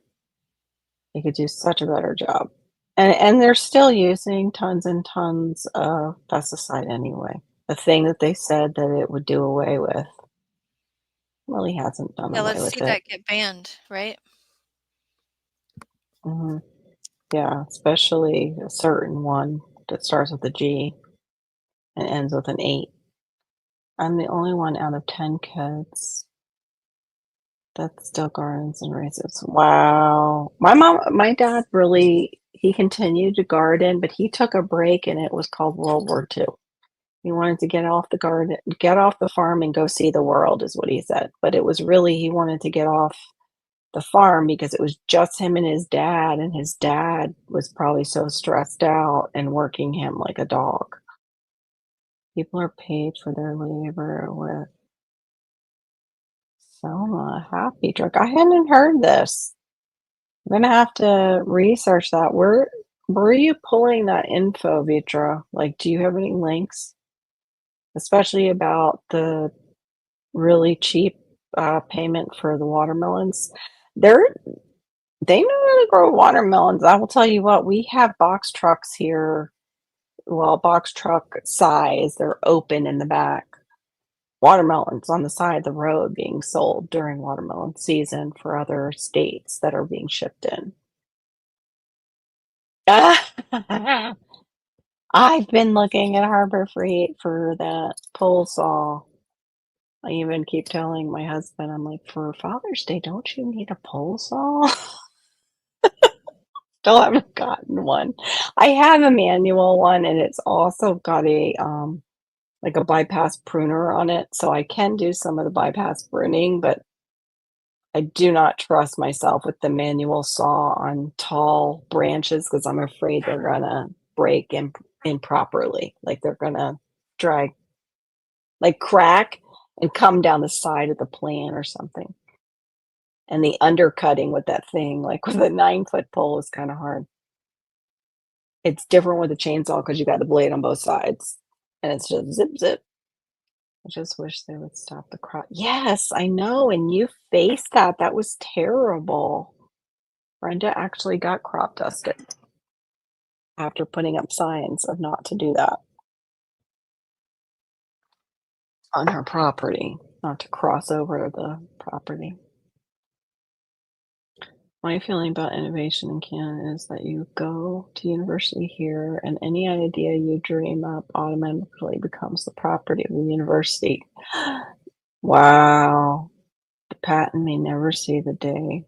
They could do such a better job. And they're still using tons and tons of pesticide anyway. The thing that they said that it would do away with really hasn't done Yeah, away let's with see it. that get banned, right? Mhm. Yeah, especially a certain one that starts with a G and ends with an 8. I'm the only one out of 10 kids that still gardens and raises. Wow. My dad really, he continued to garden, but he took a break and it was called World War II. He wanted to get off the garden, get off the farm and go see the world, is what he said. But it was really, he wanted to get off the farm because it was just him and his dad was probably so stressed out and working him like a dog. People are paid for their labor with Selma Happy Truck. I hadn't heard this. I'm gonna have to research that. Where are you pulling that info, Vitra? Like, do you have any links, especially about the really cheap payment for the watermelons? They're they know how to grow watermelons. I will tell you what. We have box trucks here well, box truck size, they're open in the back. Watermelons on the side of the road being sold during watermelon season for other states that are being shipped in. I've been looking at Harbor Freight for that pole saw. I even keep telling my husband, I'm like, for Father's Day, don't you need a pole saw? Still haven't gotten one. I have a manual one and it's also got a like a bypass pruner on it, so I can do some of the bypass pruning, but I do not trust myself with the manual saw on tall branches because I'm afraid they're gonna break improperly. Like they're gonna drag, like crack and come down the side of the plant or something. And the undercutting with that thing, like with a 9-foot pole, is kind of hard. It's different with a chainsaw because you got the blade on both sides, and it's just zip zip. I just wish they would stop the crop. Yes, I know, and you faced that. That was terrible. Brenda actually got crop dusted after putting up signs of not to do that on her property, not to cross over the property. My feeling about innovation in Canada is that you go to university here and any idea you dream up automatically becomes the property of the university. Wow. The patent may never see the day.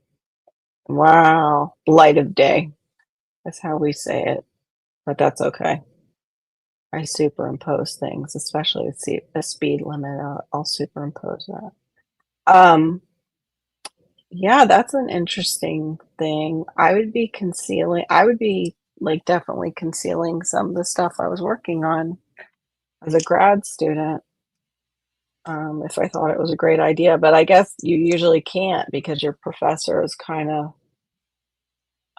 Wow. Light of day. That's how we say it, but that's okay. I superimpose things, especially the speed limit. I'll superimpose that. Um, yeah, that's an interesting thing. I would be like definitely concealing some of the stuff I was working on as a grad student, if I thought it was a great idea. But I guess you usually can't because your professor is kind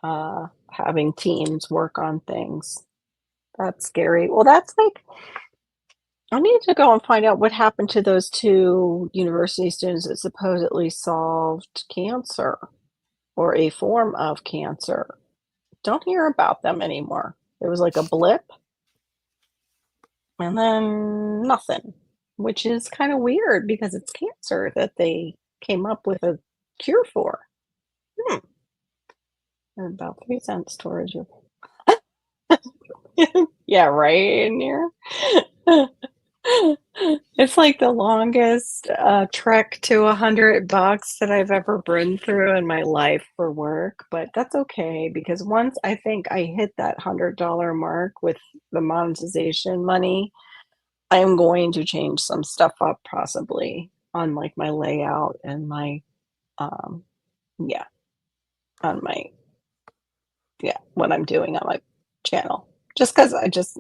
of having teams work on things. That's scary. Well, that's like I need to go and find out what happened to those 2 university students that supposedly solved cancer or a form of cancer. Don't hear about them anymore. It was like a blip and then nothing, which is kind of weird because it's cancer that they came up with a cure for. Hmm. And about 3 cents towards your yeah, right in here. It's like the longest trek to $100 that I've ever been through in my life for work, but that's okay because once I think I hit that $100 mark with the monetization money, I am going to change some stuff up possibly on like my layout and my um yeah, on my yeah, what I'm doing on my channel. Just because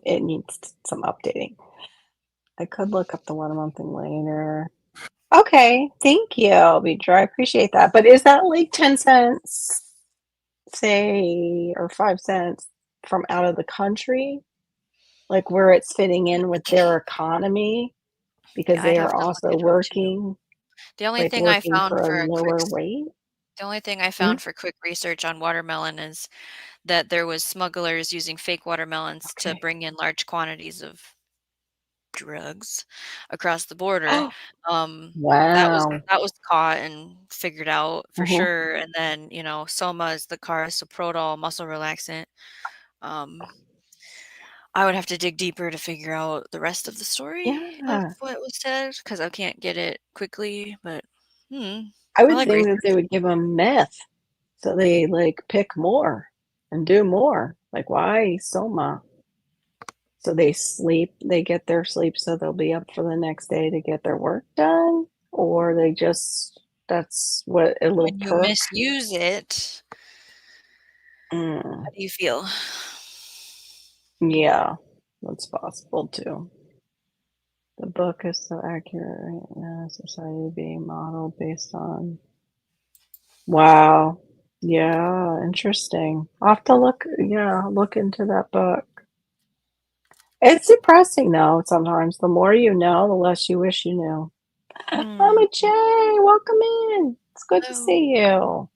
it needs some updating. I could look up the 1 month thing later. Okay, thank you, Beecher. I appreciate that. But is that like 10 cents, say, or 5 cents from out of the country? Like where it's fitting in with their economy because Yeah, they I'd have are to look also it up too. The only like thing I working found for a for a quick lower rate? the only thing I Mhm. found for quick research on watermelon is that there was smugglers using fake watermelons to Okay. bring in large quantities of drugs across the border. Wow. That was caught and figured out for Mhm. sure, and then, Soma is the carisoprodol muscle relaxant. Um, I would have to dig deeper to figure out the rest of the story of Yeah. what was said because I can't get it quickly, but, hmm, I I would like think that they research. would give them meth so they like pick more and do more. Like why Soma? So they get their sleep so they'll be up for the next day to get their work done? Or they just, that's what a little When you perk? misuse it, Mm, how do you feel? yeah, that's possible too. The book is so accurate right now. Society being modeled based on. Wow. Yeah, interesting. I'll have to look into that book. It's depressing though, sometimes. The more you know, the less you wish you knew. Mm, Mama Jay, welcome in. It's good to hello. see you.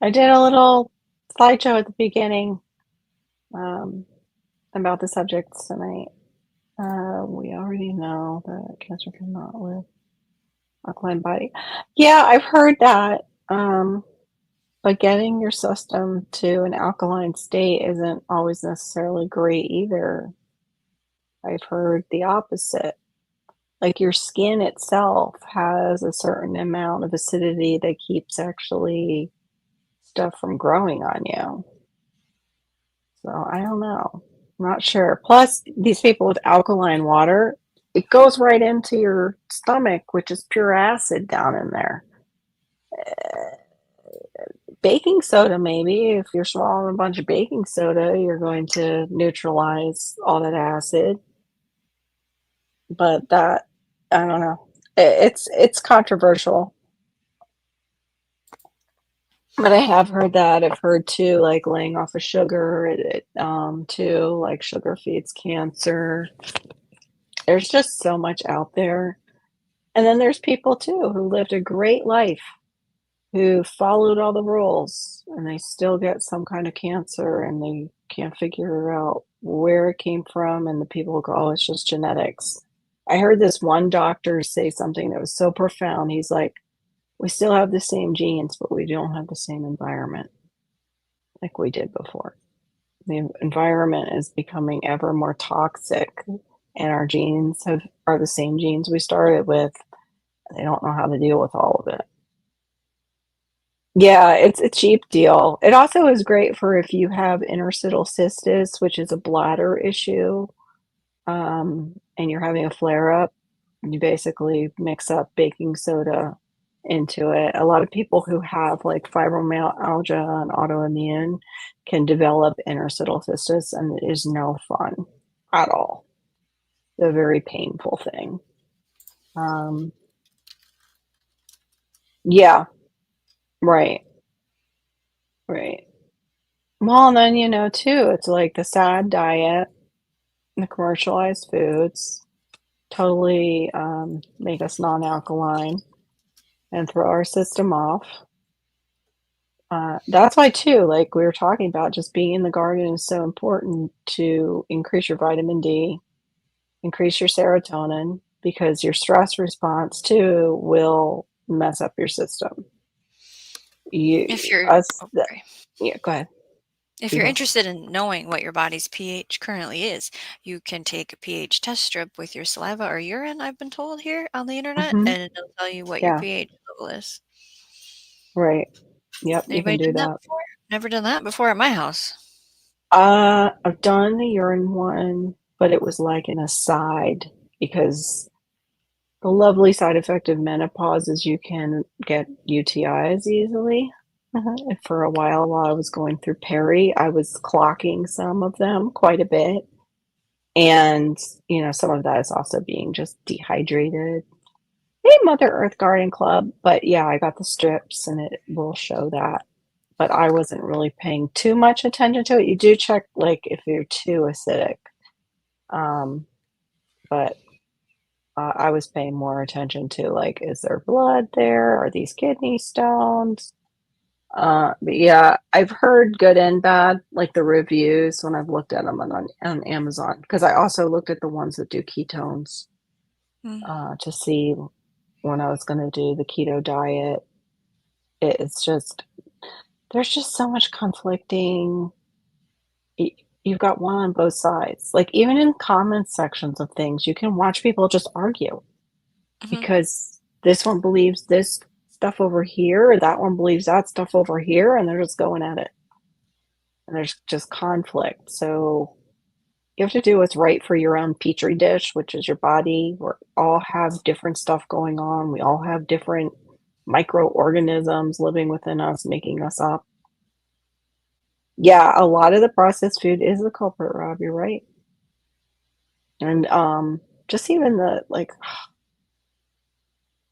I did a little slideshow at the beginning. Um, about the subjects tonight. We already know that cancer cannot live alkaline body. Yeah, I've heard that. But getting your system to an alkaline state isn't always necessarily great either. I've heard the opposite. Like your skin itself has a certain amount of acidity that keeps actually stuff from growing on you. So I don't know. I'm not sure. Plus, these people with alkaline water, it goes right into your stomach, which is pure acid down in there. Baking soda, maybe. If you're swallowing a bunch of baking soda, you're going to neutralize all that acid. But that, I don't know. It's controversial. But I have heard that. I've heard too, like laying off of sugar, too, like sugar feeds cancer. There's just so much out there. And then there's people too who lived a great life, who followed all the rules, and they still get some kind of cancer and they can't figure out where it came from. And the people go, oh, it's just genetics. I heard this one doctor say something that was so profound. He's like, we still have the same genes, but we don't have the same environment like we did before. The environment is becoming ever more toxic, and our genes are the same genes we started with. They don't know how to deal with all of it. Yeah, it's a cheap deal. It also is great for if you have interstitial cystis, which is a bladder issue, and you're having a flare up. You basically mix up baking soda into it. A lot of people who have like fibromyalgia and autoimmune can develop interstitial cystis, and it is no fun at all. It's a very painful thing. Um, yeah, right, right. Well, and then, too, it's like the sad diet, the commercialized foods totally make us non-alkaline and throw our system off. That's why, too, like we were talking about, just being in the garden is so important to increase your vitamin D, increase your serotonin, because your stress response, too, will mess up your system. If you're Us, oh, sorry. yeah, go ahead. If You you're go. interested in knowing what your body's pH currently is, you can take a pH test strip with your saliva or urine, I've been told here on the internet, Hmm. and it'll tell you what your Yeah, pH level is. right. Yep, you can Anybody do done that that. before? Never done that before at my house. I've done the urine one, but it was like an aside because the lovely side effect of menopause is you can get UTIs easily. And for a while I was going through peri, I was clocking some of them quite a bit. And, some of that is also being just dehydrated. Hey, Mother Earth Garden Club. But yeah, I got the strips and it will show that. But I wasn't really paying too much attention to it. You do check, like, if you're too acidic. Um, but I was paying more attention to, like, is there blood there? Are these kidney stones? But yeah, I've heard good and bad, like the reviews when I've looked at them on Amazon, because I also looked at the ones that do ketones Mm. to see when I was going to do the keto diet. It's just, there's just so much conflicting. You've got one on both sides. Like, even in comment sections of things, you can watch people just argue Mhm. because this one believes this stuff over here, or that one believes that stuff over here, and they're just going at it. And there's just conflict. So you have to do what's right for your own petri dish, which is your body. We all have different stuff going on. We all have different microorganisms living within us, making us up. Yeah, a lot of the processed food is the culprit, Rob. You're right. And just even the like,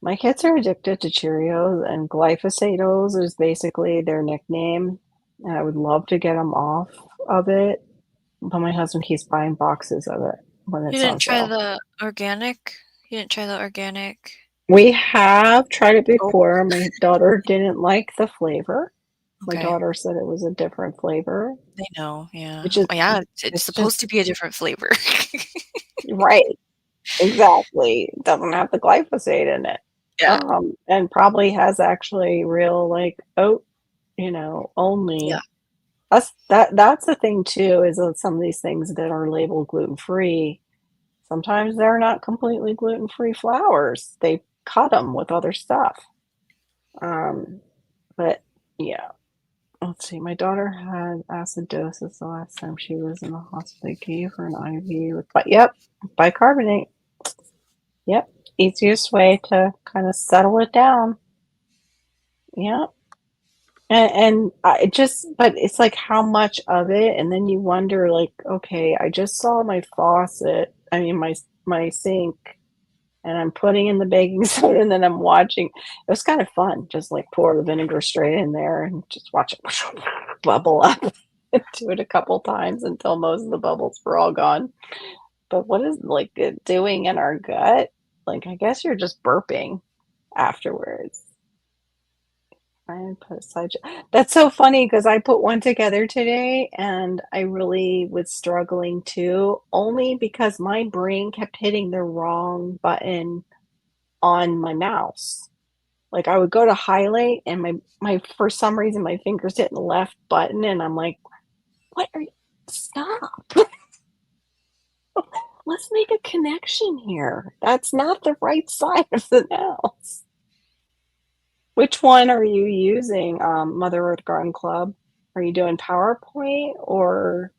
my kids are addicted to Cheerios, and glyphosatos is basically their nickname. And I would love to get them off of it, but my husband keeps buying boxes of it when You it's didn't on try sale. the organic? You didn't try the organic We have tried it gold? before. My daughter didn't like the flavor. My Okay. daughter said it was a different flavor. They know, yeah. which is Yeah, it's it's just supposed to be a different flavor. right, exactly. It doesn't have the glyphosate in it. Yeah, And probably has actually real, like, oat, yeah. only. That's the thing too, is that some of these things that are labeled gluten-free, sometimes they're not completely gluten-free flours. They cut them with other stuff. Um, but yeah. Let's see, my daughter had acidosis the last time she was in the hospital. They gave her an IV with, but yep, bicarbonate. Yep, easiest way to kind of settle it down. Yep. And I just, but it's like how much of it, and then you wonder, like, okay, I just saw my faucet, I mean, my sink, and I'm putting in the baking soda, and then I'm watching. It was kind of fun, just like pour the vinegar straight in there and just watch it bubble up. Do it a couple times until most of the bubbles were all gone. But what is like it doing in our gut? Like, I guess you're just burping afterwards. I put a side. That's so funny because I put one together today and I really was struggling too, only because my brain kept hitting the wrong button on my mouse. Like I would go to highlight and my for some reason my fingers hit the left button and I'm like, what are you stop. Let's make a connection here. That's not the right side of the mouse. Which one are you using, Mother Earth Garden Club? Are you doing PowerPoint or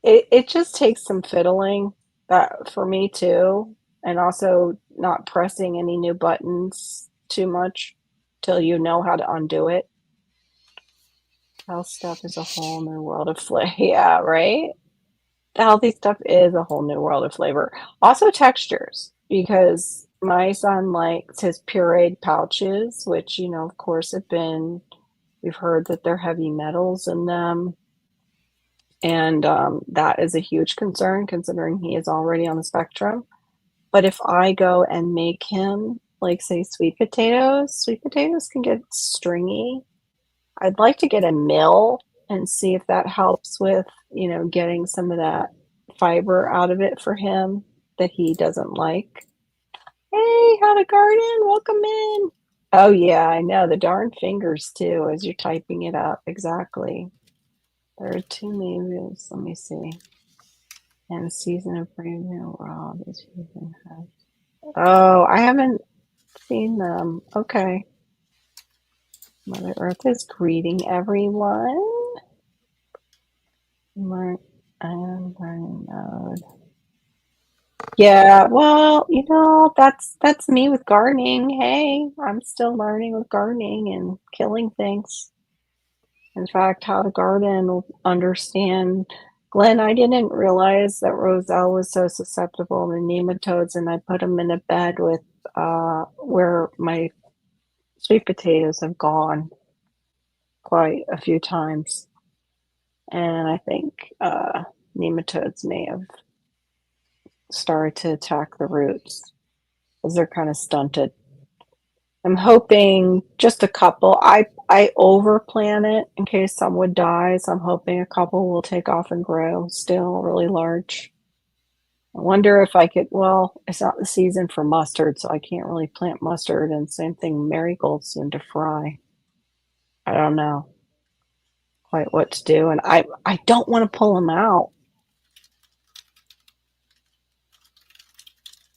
it just takes some fiddling that for me too, and also not pressing any new buttons too much till you know how to undo it. Health stuff is a whole new world of flavor. Yeah, right? The healthy stuff is a whole new world of flavor. Also textures, because my son likes his pureed pouches, which, of course, we've heard that they're heavy metals in them. And that is a huge concern considering he is already on the spectrum. But if I go and make him, like, say, sweet potatoes can get stringy. I'd like to get a mill and see if that helps with, getting some of that fiber out of it for him that he doesn't like. Hey, had a garden, welcome in. Oh yeah, I know, the darn fingers too, as you're typing it up, exactly. There are two leaves, let me see. And season of premium raw this season has. Oh, I haven't seen them. Okay. Mother Earth is greeting everyone. I am learning mode. Yeah, well, that's me with gardening. Hey, I'm still learning with gardening and killing things. In fact, how to garden, understand. Glenn, I didn't realize that Roselle was so susceptible to nematodes, and I put them in a bed with where my sweet potatoes have gone quite a few times. And I think nematodes may have started to attack the roots because they're kind of stunted. I'm hoping just a couple. I overplant it in case some would die, so I'm hoping a couple will take off and grow still really large. I wonder if I could. Well, it's not the season for mustard, so I can't really plant mustard. And same thing, marigolds soon to fry. I don't know quite what to do, and I don't want to pull them out.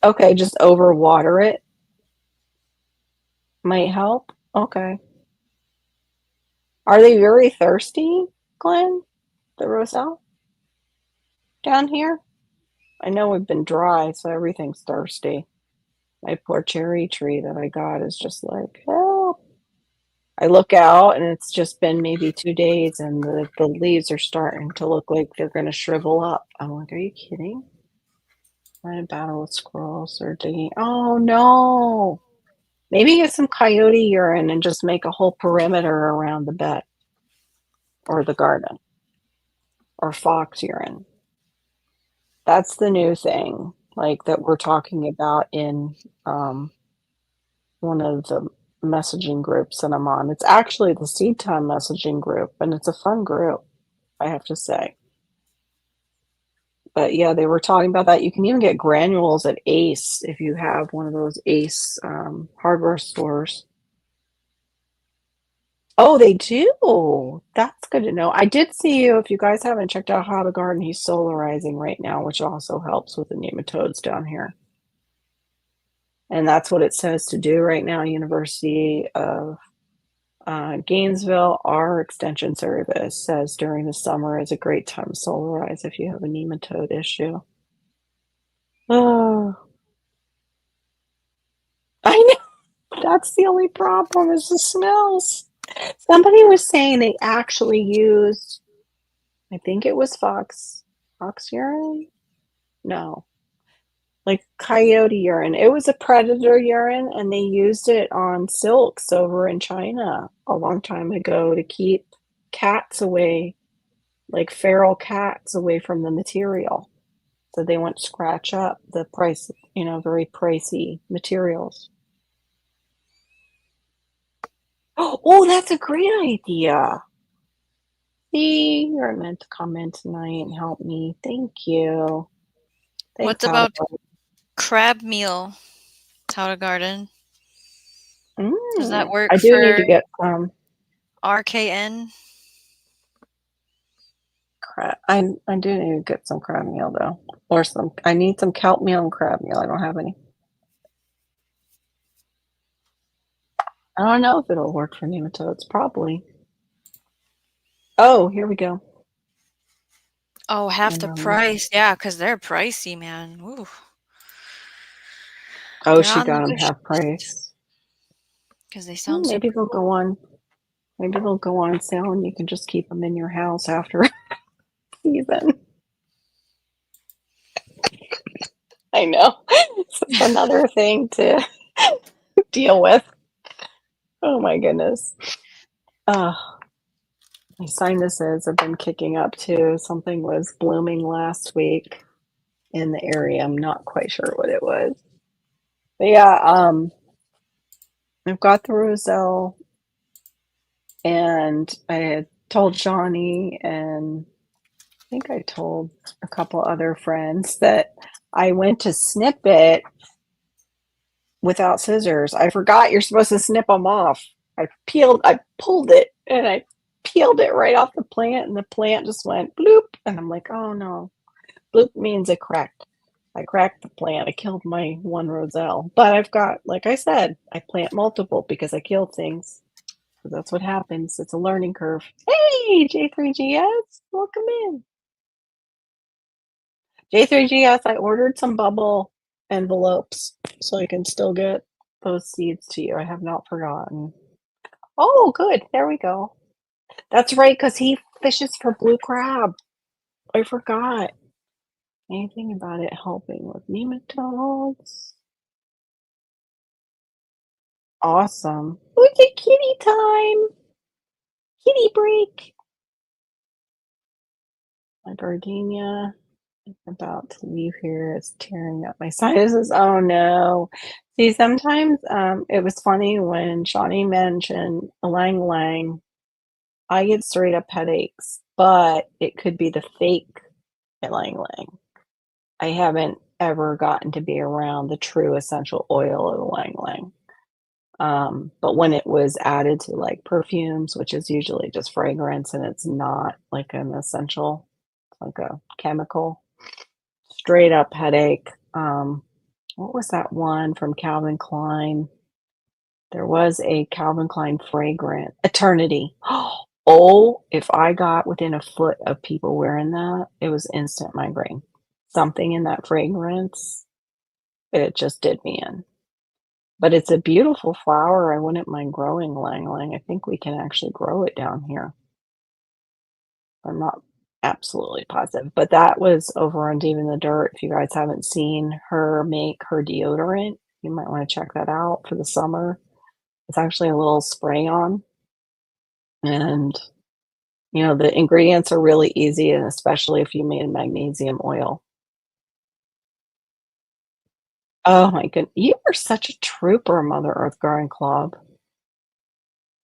Okay, just overwater it might help. Okay. Are they very thirsty, Glenn? The Roselle down here? I know we've been dry, so everything's thirsty. My poor cherry tree that I got is just like, help. I look out and it's just been maybe 2 days and the leaves are starting to look like they're going to shrivel up. I'm like, are you kidding? I'm in a battle with squirrels or digging. Oh no. Maybe get some coyote urine and just make a whole perimeter around the bed or the garden or fox urine. That's the new thing, like that we're talking about in one of the messaging groups that I'm on. It's actually the Seed Time messaging group, and it's a fun group, I have to say. But yeah, they were talking about that. You can even get granules at Ace if you have one of those Ace hardware stores. Oh, they do. That's good to know. I did see you. If you guys haven't checked out How to Garden, he's solarizing right now, which also helps with the nematodes down here. And that's what it says to do right now. University of Gainesville, our extension service says during the summer is a great time to solarize if you have a nematode issue. Oh, I know. That's the only problem is the smells. Somebody was saying they actually used, I think it was fox urine? No, like coyote urine. It was a predator urine, and they used it on silks over in China a long time ago to keep cats away, like feral cats away from the material. So they won't scratch up the price, very pricey materials. Oh, that's a great idea. See, you're meant to come in tonight and help me. Thank you. What Thanks, How to about crab meal? How to garden? Does that work I do need for to get some RKN? crab. I do need to get some crab meal though, or some. I need some kelp meal and crab meal. I don't have any. I don't know if it'll work for nematodes. Probably. Oh, here we go. Oh, half the price. Yeah, because they're pricey, man. Ooh. Oh, They're she on the got them wish half price. because they sound so Maybe they'll cool. go on. Maybe they'll go on sale, and you can just keep them in your house after season. I know. It's just another thing to deal with. Oh my goodness. My sinuses have been kicking up too. Something was blooming last week in the area. I'm not quite sure what it was. But yeah, I've got the roselle, and I had told Johnny, and I think I told a couple other friends that I went to snip it without scissors. I forgot you're supposed to snip them off. I pulled it, and I peeled it right off the plant, and the plant just went bloop. And I'm like, oh no. Bloop means it cracked. I cracked the plant. I killed my one roselle. But I've got, like I said, I plant multiple because I kill things. So that's what happens. It's a learning curve. Hey, J3GS, welcome in. J3GS, I ordered some bubble envelopes so I can still get those seeds to you. I have not forgotten. Oh, good. There we go. That's right, because he fishes for blue crab. I forgot. Anything about it helping with nematodes? Awesome. Look at kitty time. Kitty break. My gardenia is about to leave here. It's tearing up my sinuses. Oh no. See, sometimes it was funny when Shawnee mentioned ylang ylang. I get straight up headaches, but it could be the fake ylang ylang. I haven't ever gotten to be around the true essential oil of ylang ylang. But when it was added to like perfumes, which is usually just fragrance and it's not like an essential, like a chemical, straight up headache. What was that one from Calvin Klein? There was a Calvin Klein fragrance, Eternity. Oh, if I got within a foot of people wearing that, it was instant migraine. Something in that fragrance, it just did me in. But it's a beautiful flower. I wouldn't mind growing ylang ylang. I think we can actually grow it down here. I'm not absolutely positive, but that was over on Deep in the Dirt. If you guys haven't seen her make her deodorant, you might want to check that out for the summer. It's actually a little spray on, and the ingredients are really easy, and especially if you made a magnesium oil. Oh my goodness, you are such a trooper, Mother Earth Garden Club.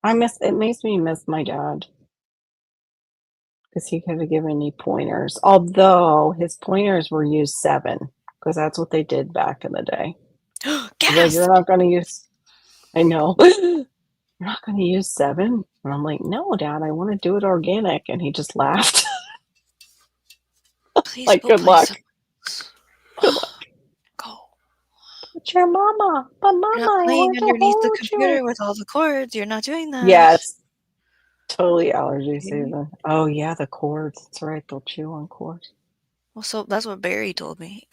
It makes me miss my dad because he could have given me pointers. Although his pointers were use 7 because that's what they did back in the day. He's like, you're Gasp! not going to use. I know. You're not going to use 7, and I'm like, no, Dad, I want to do it organic, and he just laughed. Please Like, go good play luck. some. Good luck. Go. But your mama, but You're not mama, I playing want to underneath the hold you. computer with all the cords. You're not doing that. Yeah, it's totally allergy Okay. season. Oh yeah, the cords. That's right. They'll chew on cords. Well, so that's what Barry told me.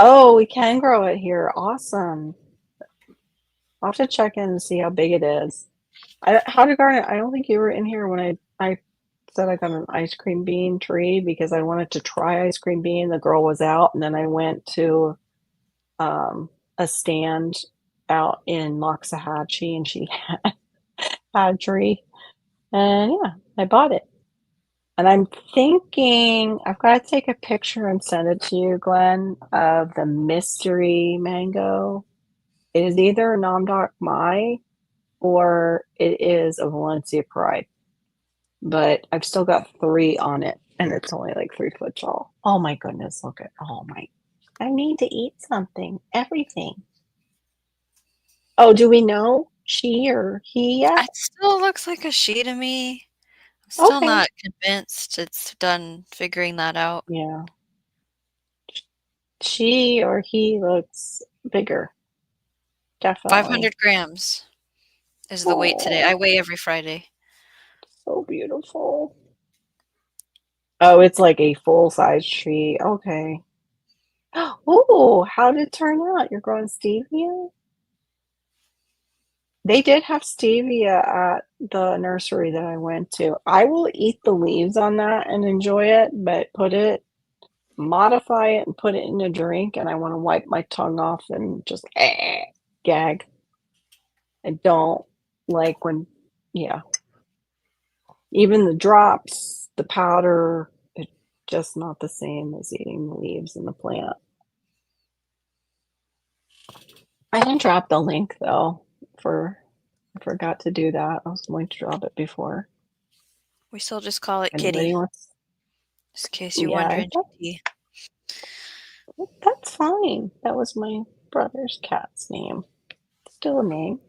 Oh, we can grow it here. Awesome. I'll have to check in and see how big it is. How to garden? I don't think you were in here when I said I got an ice cream bean tree because I wanted to try ice cream bean. The girl was out, and then I went to um, a stand out in Loxahatchee, and she had a tree, and yeah, I bought it. And I'm thinking I've got to take a picture and send it to you, Glenn, of the mystery mango. It is either a Namdok Mai or it is a Valencia Pride. But I've still got 3 on it, and it's only like 3 foot tall. Oh my goodness, look at I need to eat something. Everything. Oh, do we know she or he yet? It still looks like a she to me. I'm still Okay. not convinced it's done figuring that out. Yeah. She or he looks bigger. Definitely. 500 grams is the weight today. I Oh, weigh every Friday. so beautiful. Oh, it's like a full-size tree. Okay. Oh, how did it turn out? You're growing stevia? They did have stevia at the nursery that I went to. I will eat the leaves on that and enjoy it, but modify it and put it in a drink, and I want to wipe my tongue off and just gag. I don't like when, yeah, even the drops, the powder, it's just not the same as eating the leaves in the plant. I didn't drop the link though I forgot to do that. I was going to drop it before. We still just call it Anybody Kitty, wants? just in case you're Yeah, wondering, GT. that's fine. That was my brother's cat's name. Still a name.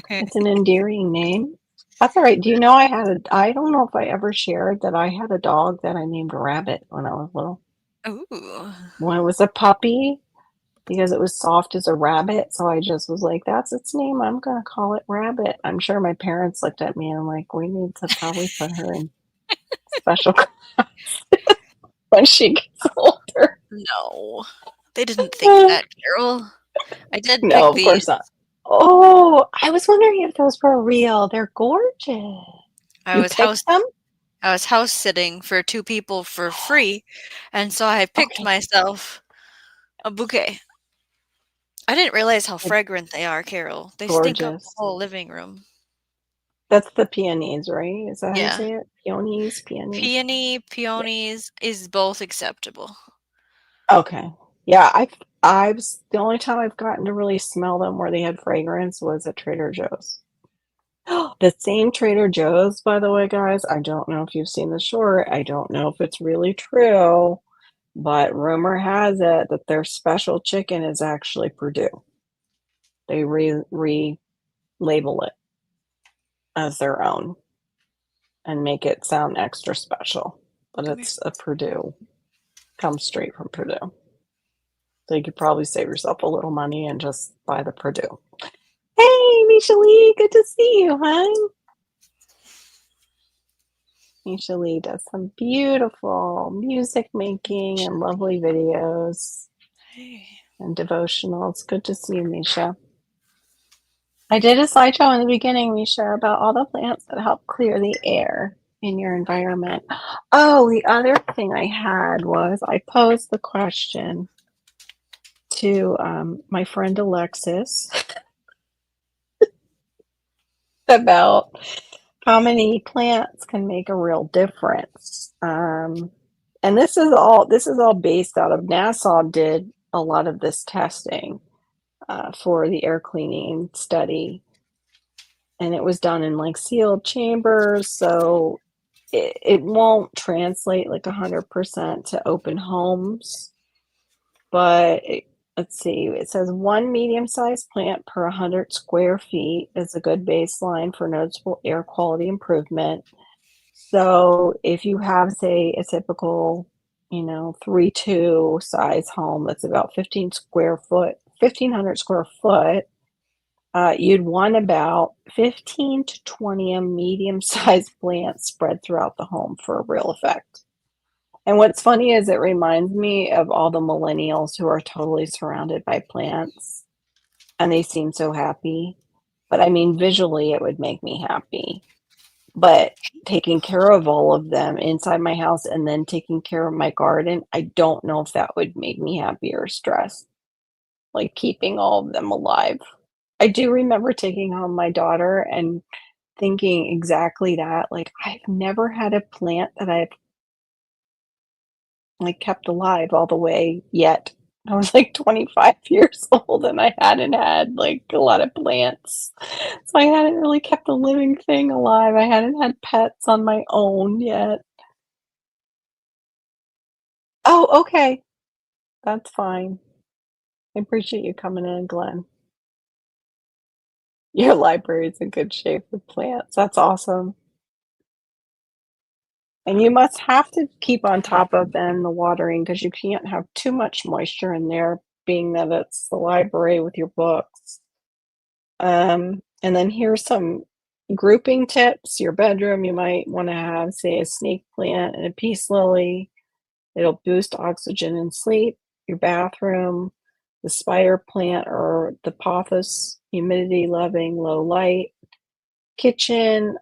It's an endearing name. That's all right. Do you know I don't know if I ever shared that I had a dog that I named Rabbit when I was little. Ooh. When I was a puppy, because it was soft as a rabbit. So I just was like, that's its name. I'm going to call it Rabbit. I'm sure my parents looked at me and like, we need to probably put her in special class when she gets older. No. They didn't think that, Carol. I did No, pick of course these. not. Oh, I was wondering if those were real. They're gorgeous. I You was house picked them? I was house sitting for 2 people for free, and so I picked Okay. myself a bouquet. I didn't realize how They're fragrant they are, Carol. They stink up the gorgeous. whole living room. That's the peonies, right? Is that how you Yeah. say it? Peonies. Yeah. Peonies is both acceptable. Okay. Yeah, I've the only time I've gotten to really smell them where they had fragrance was at Trader Joe's. The same Trader Joe's, by the way, guys. I don't know if you've seen the short. I don't know if it's really true, but rumor has it that their special chicken is actually Purdue. They relabel it as their own and make it sound extra special, but Come here. it's a Purdue. Comes straight from Purdue. So you could probably save yourself a little money and just buy the Purdue. Hey, Misha Lee, good to see you, hon. Misha Lee does some beautiful music making and lovely videos Hey. and devotionals. Good to see you, Misha. I did a slideshow in the beginning, Misha, about all the plants that help clear the air in your environment. Oh, the other thing I had was I posed the question to my friend Alexis about how many plants can make a real difference. And this is all based out of Nassau did a lot of this testing for the air cleaning study. and it was done in like sealed chambers, so it won't translate like 100% to open homes. But let's see, it says one medium-sized plant per 100 square feet is a good baseline for noticeable air quality improvement. So if you have, say, a typical, 3-2 size home that's about 1,500 square foot, you'd want about 15 to 20 medium-sized plants spread throughout the home for a real effect. And what's funny is it reminds me of all the millennials who are totally surrounded by plants and they seem so happy. But I mean, visually, it would make me happy. But taking care of all of them inside my house and then taking care of my garden, I don't know if that would make me happy or stressed, like keeping all of them alive. I do remember taking home my daughter and thinking exactly that. Like, I've never had a plant that I've like kept alive all the way yet. I was like 25 years old and I hadn't had like a lot of plants. So I hadn't really kept a living thing alive. I hadn't had pets on my own yet. Oh, okay. That's fine. I appreciate you coming in, Glenn. Your library's in good shape with plants. That's awesome. And you must have to keep on top of them, the watering, because you can't have too much moisture in there, being that it's the library with your books. And then here's some grouping tips. Your bedroom, you might want to have, say, a snake plant and a peace lily. It'll boost oxygen and sleep. Your bathroom, the spider plant or the pothos, humidity loving, low light. Kitchen,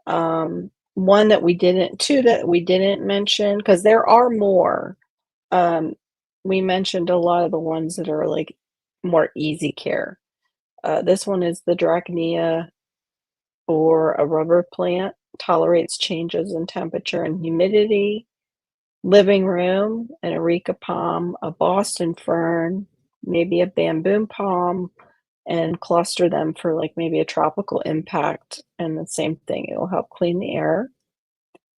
two that we didn't mention, because there are more. Um, we mentioned a lot of the ones that are like more easy care. This one is the Dracnea, or a rubber plant, tolerates changes in temperature and humidity. Living room, an areca palm, a Boston fern, maybe a bamboo palm, and cluster them for like maybe a tropical impact. And the same thing, it will help clean the air.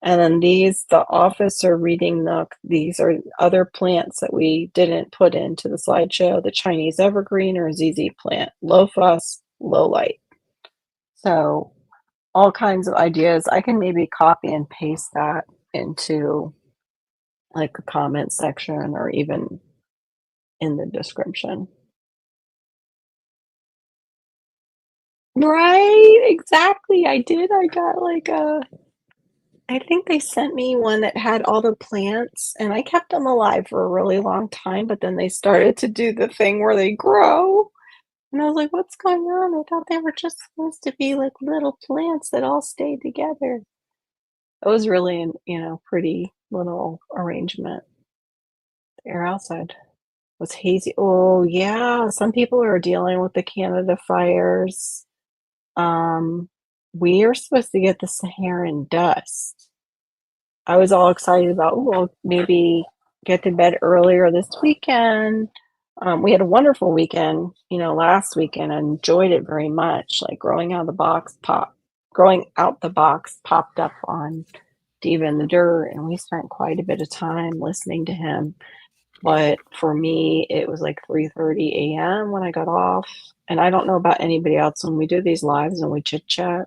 And then these, the office or reading nook, these are other plants that we didn't put into the slideshow. The Chinese evergreen or ZZ plant, low fuss, low light. So all kinds of ideas. I can maybe copy and paste that into like a comment section or even in the description. Right, exactly. I did. I got like I think they sent me one that had all the plants and I kept them alive for a really long time, but then they started to do the thing where they grow. And I was like, what's going on? I thought they were just supposed to be like little plants that all stayed together. It was really an, pretty little arrangement. The air outside was hazy. Oh, yeah. Some people are dealing with the Canada fires. Um, we are supposed to get the Saharan dust. I was all excited about, oh, well, maybe get to bed earlier this weekend. We had a wonderful weekend, last weekend. I enjoyed it very much. Like growing out the box popped up on Diva in the Dirt, and we spent quite a bit of time listening to him. But for me, it was like 3:30 a.m. when I got off. And I don't know about anybody else. When we do these lives and we chit chat,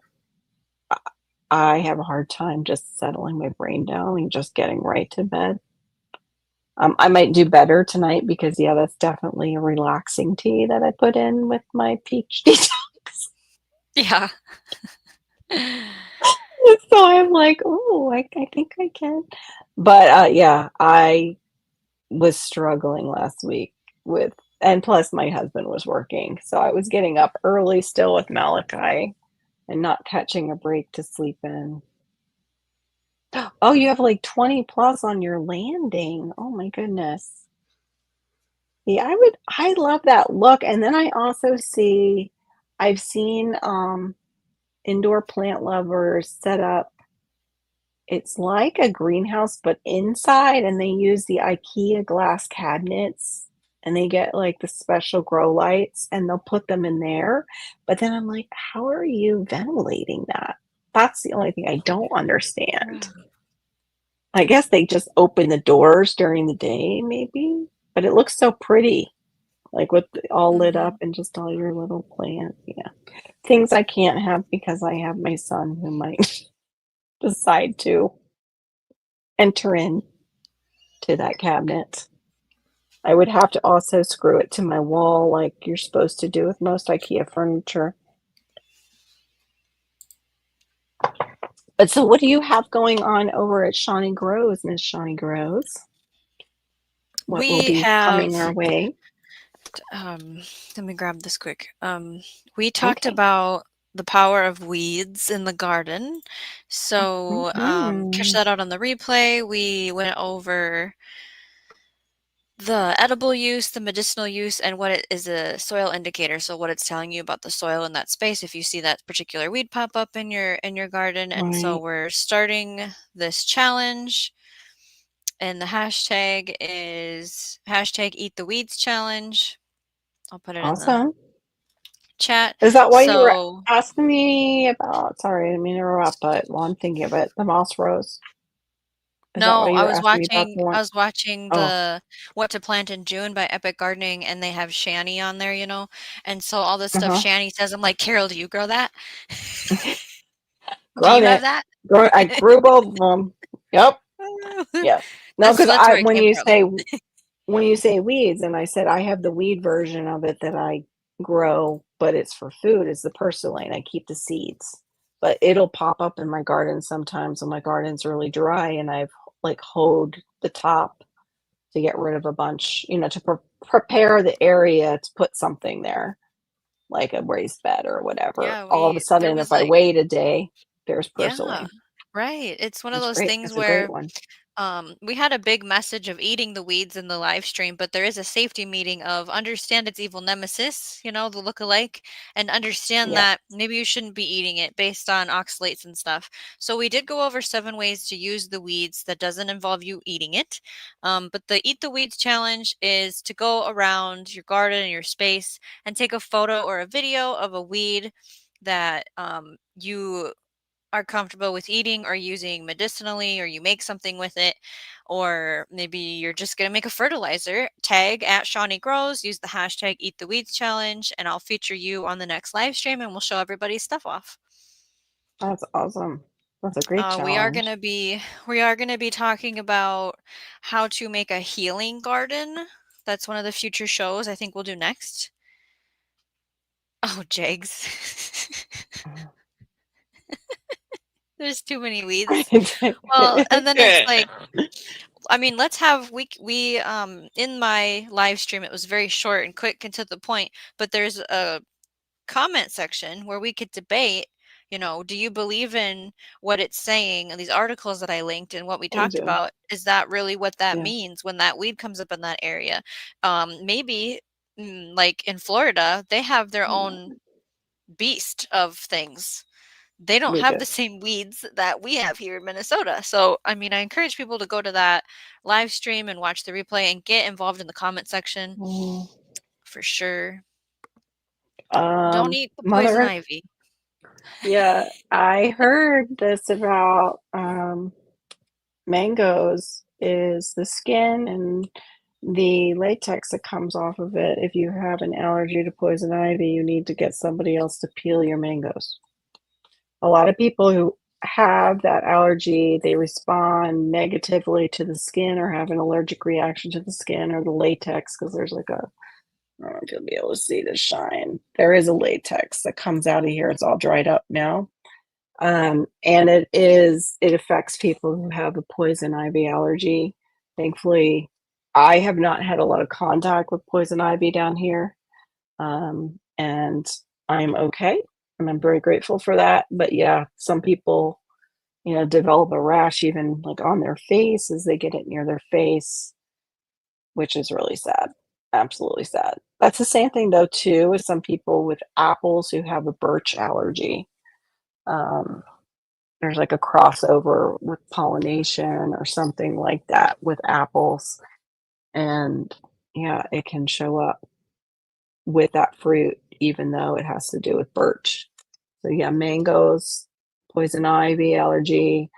I have a hard time just settling my brain down and just getting right to bed. I might do better tonight because, yeah, that's definitely a relaxing tea that I put in with my peach detox. Yeah. So I'm like, oh, I think I can. But yeah, I was struggling last week with, and plus my husband was working. So I was getting up early still with Malachi and not catching a break to sleep in. Oh, you have like 20 plus on your landing. Oh my goodness. Yeah, I love that look. And then I also I've seen indoor plant lovers set up, it's like a greenhouse, but inside, and they use the IKEA glass cabinets and they get, like, the special grow lights, and they'll put them in there, but then I'm like, "How are you ventilating that?" That's the only thing I don't understand. Mm. I guess they just open the doors during the day maybe, but it looks so pretty, like, with the all lit up Mhm. and just all your little plants, yeah. Things I can't have because I have my son who might decide to enter in to that cabinet. I would have to also screw it to my wall like you're supposed to do with most IKEA furniture. But so what do you have going on over at Shawnee Grows, Miss Shawnee Grows? What will We be coming our have way? um, let me grab this quick. We talked Okay. about the power of weeds in the garden. So, catch Mhm. that out on the replay. We went over the edible use, the medicinal use, and what it is a soil indicator. So what it's telling you about the soil in that space if you see that particular weed pop up in your garden. And so Right. we're starting this challenge, and the hashtag is hashtag eat the weeds challenge. I'll put it in the Awesome. chat. Is that why you were So asking me about, sorry, I didn't mean to interrupt, but while I'm thinking of it, the moss rose? Is that why no, you were asking me about the I one? was watching Oh, the What to Plant in June by Epic Gardening, and they have Shani on there, you know? And so all this stuff uh-huh. Shani says, I'm like, "Carol, do you grow that? Do you Grown have it. that?" I grew both of them. Yep. Yeah. No, because That's I where it came from. when you say weeds, and I said I have the weed version of it that I grow, but it's for food, is the purslane. I keep the seeds. But it'll pop up in my garden sometimes when my garden's really dry and I've like hoed the top to get rid of a bunch, to prepare the area to put something there, like a raised bed or whatever. Yeah, All of a we there sudden, if was, I like wait a day, there's yeah, purslane. right. It's one of It's those great. things It's a great where one. we had a big message of eating the weeds in the live stream, but there is a safety meeting of understand its evil nemesis, you know, the look-alike, and understand Yes. that maybe you shouldn't be eating it based on oxalates and stuff. So we did go over 7 ways to use the weeds that doesn't involve you eating it. But the Eat the Weeds challenge is to go around your garden and your space and take a photo or a video of a weed that you are comfortable with eating or using medicinally, or you make something with it, or maybe you're just going to make a fertilizer. Tag at Shawnee Grows, use the hashtag Eat the Weeds Challenge, and I'll feature you on the next live stream and we'll show everybody's stuff off. That's awesome. That's a great We are going challenge. to be talking about how to make a healing garden. That's one of the future shows I think we'll do next. Oh, Jags. There's too many weeds. Well, and then it's like, I mean, let's have we in my live stream it was very short and quick and to the point, but there's a comment section where we could debate, you know, do you believe in what it's saying and these articles that I linked and what we I talked do. about, is that really what that Yeah. means when that weed comes up in that area? Maybe like in Florida, they have their own beast of things. They don't We have do. the same weeds that we have here in Minnesota. So, I mean, I encourage people to go to that live stream and watch the replay and get involved in the comment section Mm. for sure. Don't eat the Mother poison Earth. ivy. Yeah, I heard this about mangoes is the skin and the latex that comes off of it. If you have an allergy to poison ivy, you need to get somebody else to peel your mangoes. A lot of people who have that allergy, they respond negatively to the skin or have an allergic reaction to the skin or the latex because there's like a, I don't know if you'll be able to see the shine. There is a latex that comes out of here. It's all dried up now. And it affects people who have a poison ivy allergy. Thankfully, I have not had a lot of contact with poison ivy down here. And I'm okay. And I'm very grateful for that. But yeah, some people, develop a rash even like on their face as they get it near their face, which is really sad. Absolutely sad. That's the same thing though, too, with some people with apples who have a birch allergy. Um, there's like a crossover with pollination or something like that with apples. And yeah, it can show up with that fruit, even though it has to do with birch. So yeah, mangoes, poison ivy allergy.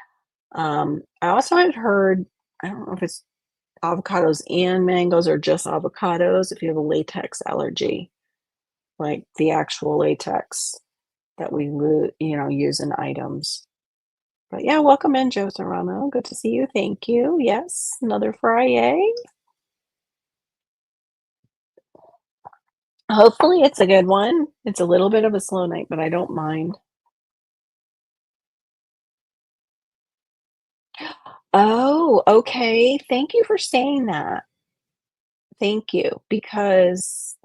I also had heard, I don't know if it's avocados and mangoes or just avocados, if you have a latex allergy, like the actual latex that we use in items. But yeah, welcome in, Joe Serrano. Good to see you. Thank you. Yes, another Fri-YAY. Hopefully it's a good one. It's a little bit of a slow night, but I don't mind. Oh, okay. Thank you for saying that. Thank you, because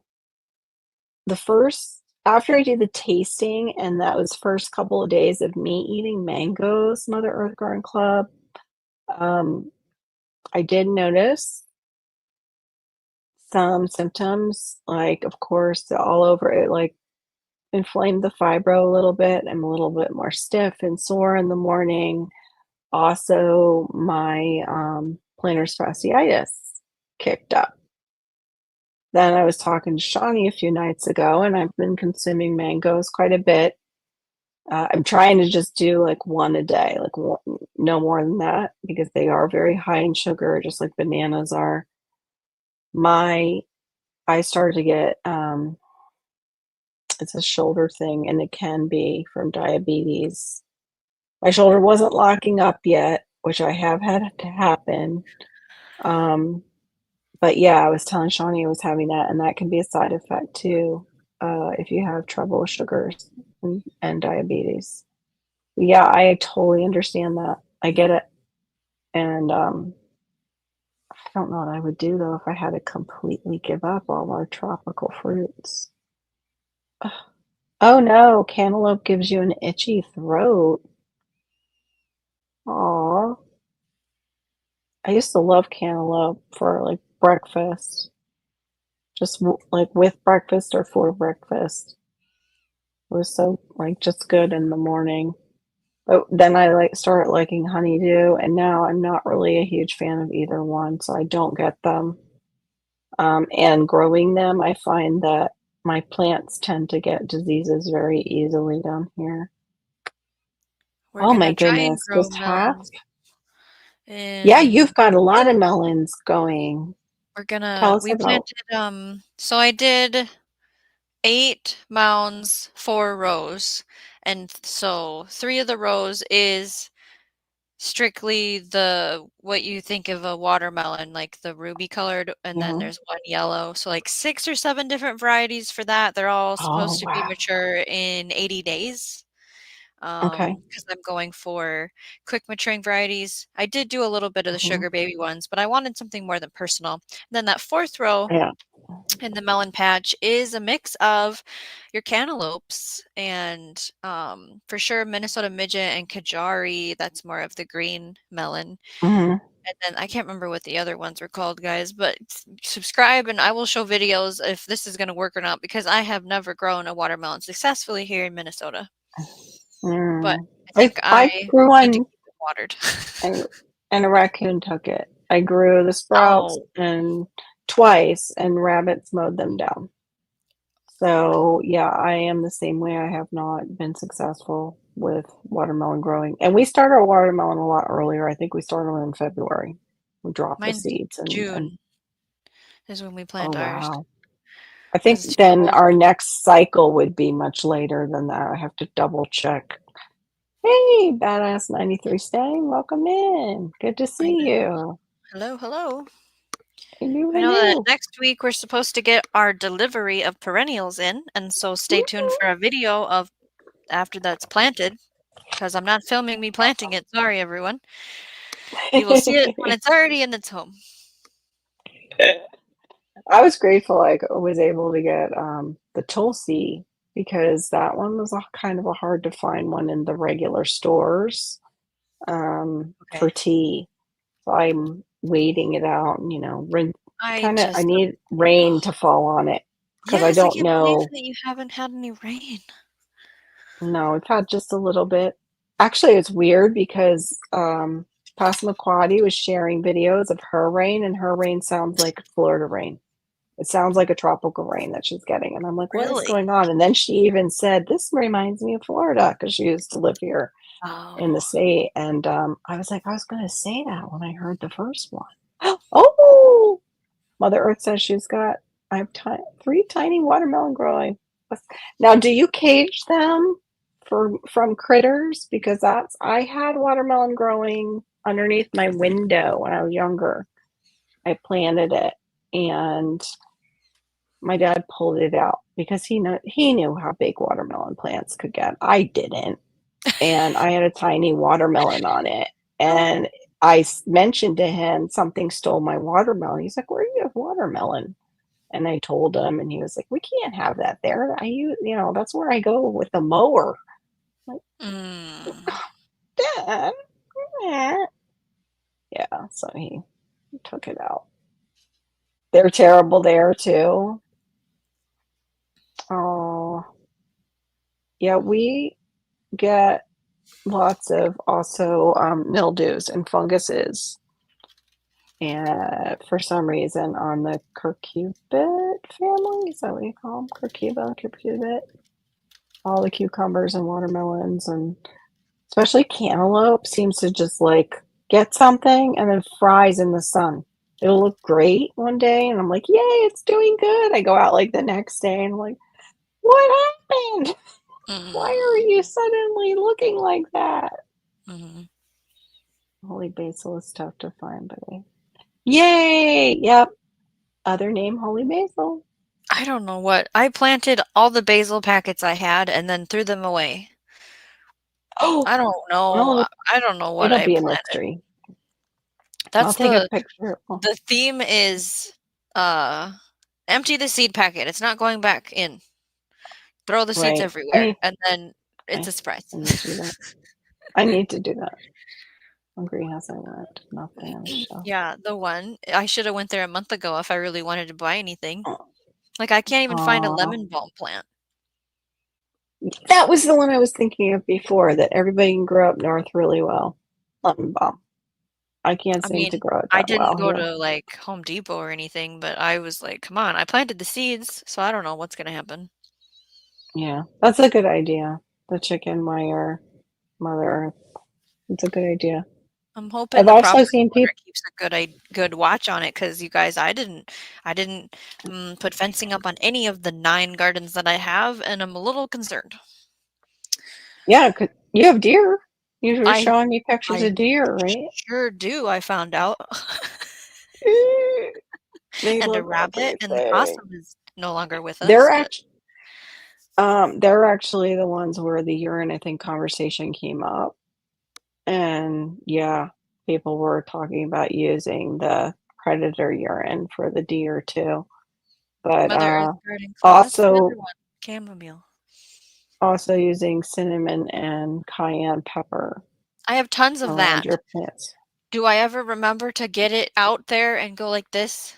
the first after I did the tasting, and that was first couple of days of me eating mangoes, Mother Earth Garden Club, um, I did notice some symptoms, like, of course, all over it, like, inflamed the fibro a little bit. I'm a little bit more stiff and sore in the morning. Also, my, plantar fasciitis kicked up. Then I was talking to Shawnee a few nights ago, and I've been consuming mangoes quite a bit. I'm trying to just do like one a day, like no more than that, because they are very high in sugar, just like bananas are. My, I started to get, it's a shoulder thing, and it can be from diabetes. My shoulder wasn't locking up yet, which I have had to happen. Um, but yeah, I was telling Shawnee I was having that, and that can be a side effect too, if you have trouble with sugars and diabetes. Yeah, I totally understand that. I get it. And I don't know what I would do though if I had to completely give up all our tropical fruits. Ugh. Oh no, cantaloupe gives you an itchy throat. Aw. I used to love cantaloupe for like breakfast, just like with breakfast or for breakfast. It was so like just good in the morning. But then I like started liking honeydew, and now I'm not really a huge fan of either one, so I don't get them. And growing them, I find that my plants tend to get diseases very easily down here. We're Oh my gonna try and goodness, grow just half? melons Yeah, in you've got a lot of melons going. Tell us we about. planted, so I did 8 mounds, 4 rows, and so 3 of the rows is strictly the what you think of a watermelon, like the ruby colored, and then Mhm. there's 1 yellow, so, like, 6 or 7 different varieties for that. They're all Oh supposed to be wow. mature in 80 days, Okay. because 'cause I'm going for quick maturing varieties. I did do a little bit of the Mhm. sugar baby ones, but I wanted something more than personal. And then that 4th row Yeah. in the melon patch is a mix of your cantaloupes and for sure Minnesota midget and Kajari. That's more of the green melon. Mhm. And then I can't remember what the other ones were called, guys, but subscribe and I will show videos if this is going to work or not because I have never grown a watermelon successfully here in Minnesota. But Mm. I think I I grew need to one, keep it watered. and and a raccoon took it. I grew the sprouts Oh, and twice, and rabbits mowed them down. So, yeah, I am the same way. I have not been successful with watermelon growing. And we started our watermelon a lot earlier. I think we started in February. We dropped the mine's seeds and June is when we oh plant ours wow. I because think it's too then cold. our next cycle would be much later than that. I have to double check. Hey, Badass 93 Stang, welcome in. Good to I see know. you. Hello, hello. Hello, I know that hello. next week we're supposed to get our delivery of perennials in, and so stay tuned Woo! for a video of after that's planted, because I'm not filming me planting it. Sorry, everyone. You will see it when it's already in its home. I was grateful I was able to get the Tulsi, because that one was a kind of a hard to find one in the regular stores for Okay. tea. So I'm waiting it out, and, I kind of I just need rain to fall on it because I yes, I don't can't believe know. that you haven't had any rain. No, it's had just a little bit. Actually, it's weird because Passamaquoddy was sharing videos of her rain, and her rain sounds like Florida rain. It sounds like a tropical rain that she's getting. And I'm like, what is Really? going on? And then she even said, this reminds me of Florida because she used to live here in the Oh. state. And I was like, I was going to say that when I heard the first one. Oh, Mother Earth says I have 3 tiny watermelon growing. Now, do you cage them from critters? Because I had watermelon growing underneath my window when I was younger. I planted it, and my dad pulled it out because he knew how big watermelon plants could get. I didn't, and I had a tiny watermelon on it, and I mentioned to him something stole my watermelon. He's like, "Where do you have watermelon?" And I told him, and he was like, "We can't have that there. That's where I go with the mower." I'm Mm. like, Dad, eh. Yeah, so he took it out. They're terrible there too. Oh, yeah, we get lots of also mildews and funguses, and for some reason on the curcubit family, is that what you call them? Curcubit, all the cucumbers and watermelons, and especially cantaloupe seems to just like get something and then fries in the sun. It'll look great one day, and I'm like, yay, it's doing good. I go out like the next day, and I'm like, what happened? Why are Mm. you suddenly looking like that? Mhm. Holy basil is tough to find, but yay! Yep. Other name, holy basil. I don't know what I planted all the basil packets I had and then threw them away. Oh, I don't know. well, I don't know what it'll I be a planted. mystery. I'll That's take a the picture. Oh, the theme is uh empty the seed packet. It's not going back in. Throw the seeds right. everywhere and then it's I, a surprise. I need to do that. I need to do that. On greenhouse I went. Nothing on the shelf. Yeah, the one I should have went there a month ago if I really wanted to buy anything. Oh, Like I can't even find a aw. lemon balm plant. That was the one I was thinking of before that everybody can grow up north really well. Lemon balm. I can't I seem mean, to grow it I that didn't well go here. to like Home Depot or anything, but I was like, come on, I planted the seeds, so I don't know what's gonna happen. Yeah, that's a good idea. The chicken wire, Mother Earth. It's a good idea. I'm hoping I've the also property seen owner people. keeps a good watch on it because you guys, I didn't put fencing up on any of the 9 gardens that I have, and I'm a little concerned. Yeah, you have deer. You were I showing me pictures I of deer, right? sure do. I found out, They and a love rabbit, and the everything. possum is no longer with They're us, but actually, they're actually the ones where the urine, I think, conversation came up, and yeah, people were talking about using the predator urine for the deer too. But Mother Earth Garden Club. That's the other also one, chamomile. also using cinnamon and cayenne pepper I have tons of around that. your plants. Do I ever remember to get it out there and go like this?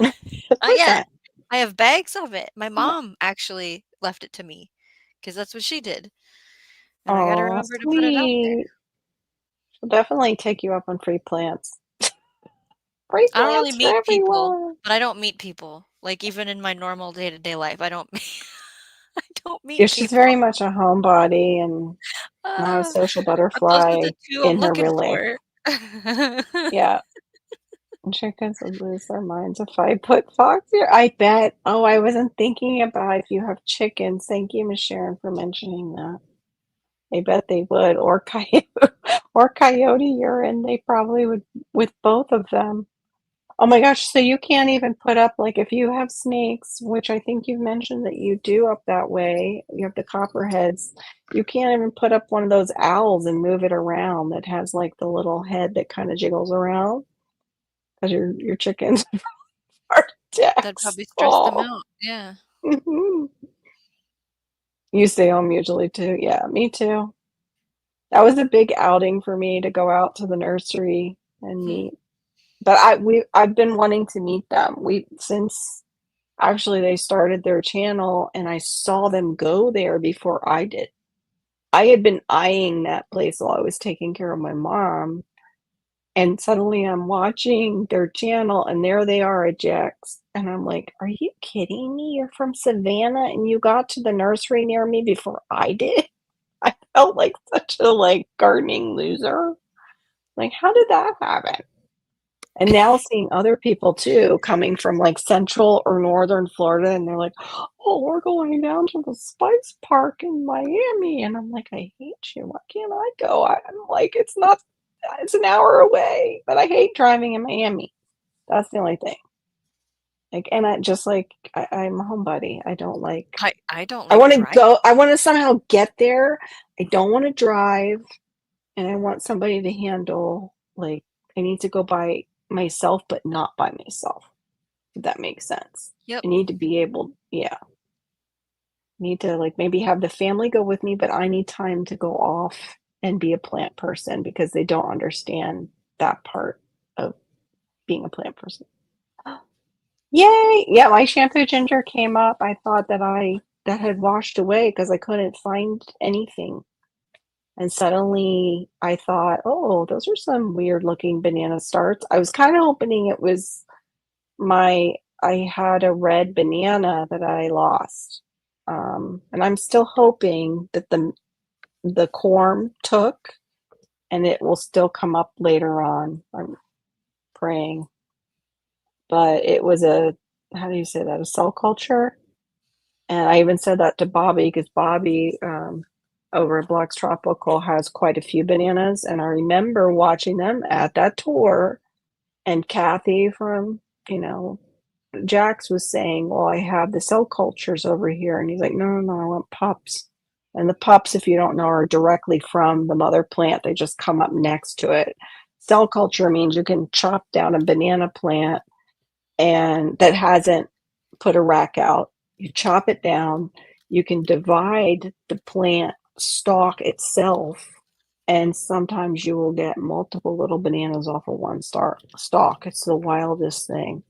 Not What's yet. that? I have bags of it. My Oh, mom actually left it to me because that's what she did, and I gotta aw, remember to put it out there. sweet. She'll definitely take you up on free plants. Free I don't really plants for meet people, everyone. but I don't meet people. Like, even in my normal day-to-day life, I don't I don't Yeah, meet she's people. very much a homebody and not a Uh, social but those are butterfly the 2 I'm in her looking real life. for. Yeah, and chickens would lose their minds if I put fox here. I bet. Oh, I wasn't thinking about if you have chickens. Thank you, Miss Sharon, for mentioning that. I bet they would, or coyote, or coyote urine. They probably would with both of them. Oh my gosh, so you can't even put up like if you have snakes, which I think you've mentioned that you do up that way, you have the copperheads, you can't even put up one of those owls and move it around that has like the little head that kind of jiggles around because your chickens are That'd attacks. probably stress them Oh. out. Yeah. Mhm. You stay home usually too. Yeah, me too. That was a big outing for me to go out to the nursery and Mhm. meet. But I've been wanting to meet them. We since actually they started their channel and I saw them go there before I did. I had been eyeing that place while I was taking care of my mom, and suddenly I'm watching their channel and there they are at Jack's. And I'm like, are you kidding me? You're from Savannah and you got to the nursery near me before I did? I felt like such a like gardening loser. Like, how did that happen? And now seeing other people too coming from like central or northern Florida, and they're like, oh, we're going down to the Spice Park in Miami. And I'm like, I hate you. Why can't I go? I'm like, it's an hour away, but I hate driving in Miami. That's the only thing. Like, and I just like, I'm a homebody. I don't like, I don't I like want to driving. go, I want to somehow get there. I don't want to drive, and I want somebody to handle, like, I need to go by myself, but not by myself, if that makes sense. Yep. I need to be able, yeah, need to like maybe have the family go with me, but I need time to go off and be a plant person because they don't understand that part of being a plant person. Yay! Yeah, my shampoo ginger came up. I thought that had washed away because I couldn't find anything. And suddenly I thought, oh, those are some weird looking banana starts. I was kind of hoping it was I had a red banana that I lost. And I'm still hoping that the corm took and it will still come up later on. I'm praying. But it was how do you say that? A cell culture. And I even said that to Bobby because Bobby over at Black's Tropical has quite a few bananas. And I remember watching them at that tour. And Kathy from, Jax was saying, well, I have the cell cultures over here. And he's like, no, no, no, I want pups. And the pups, if you don't know, are directly from the mother plant. They just come up next to it. Cell culture means you can chop down a banana plant and that hasn't put a rack out. You chop it down. You can divide the plant stalk itself, and sometimes you will get multiple little bananas off of one stalk. It's the wildest thing.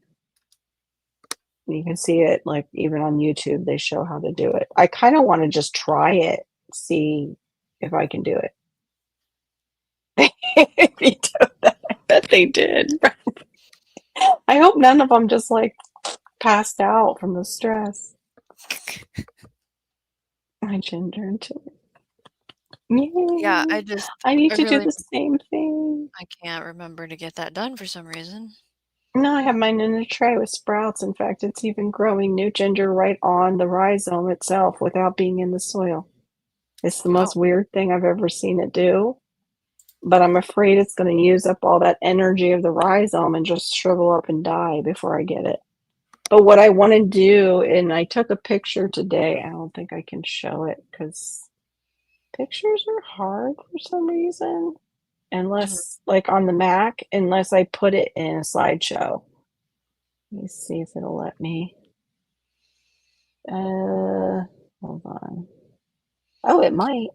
You can see it like even on YouTube. They show how to do it. I kind of want to just try it, see if I can do it. If you do that, I bet they did. I hope none of them just like passed out from the stress. My ginger into it. Yeah, Yay! I need I to do really, the same thing. I can't remember to get that done for some reason. No, I have mine in a tray with sprouts. In fact, it's even growing new ginger right on the rhizome itself without being in the soil. It's the Wow. most weird thing I've ever seen it do, but I'm afraid it's going to use up all that energy of the rhizome and just shrivel up and die before I get it. But what I want to do, and I took a picture today, I don't think I can show it because pictures are hard for some reason. Mhm. Unless, like on the Mac, unless I put it in a slideshow. Let me see if it'll let me. Hold on. Oh, it might.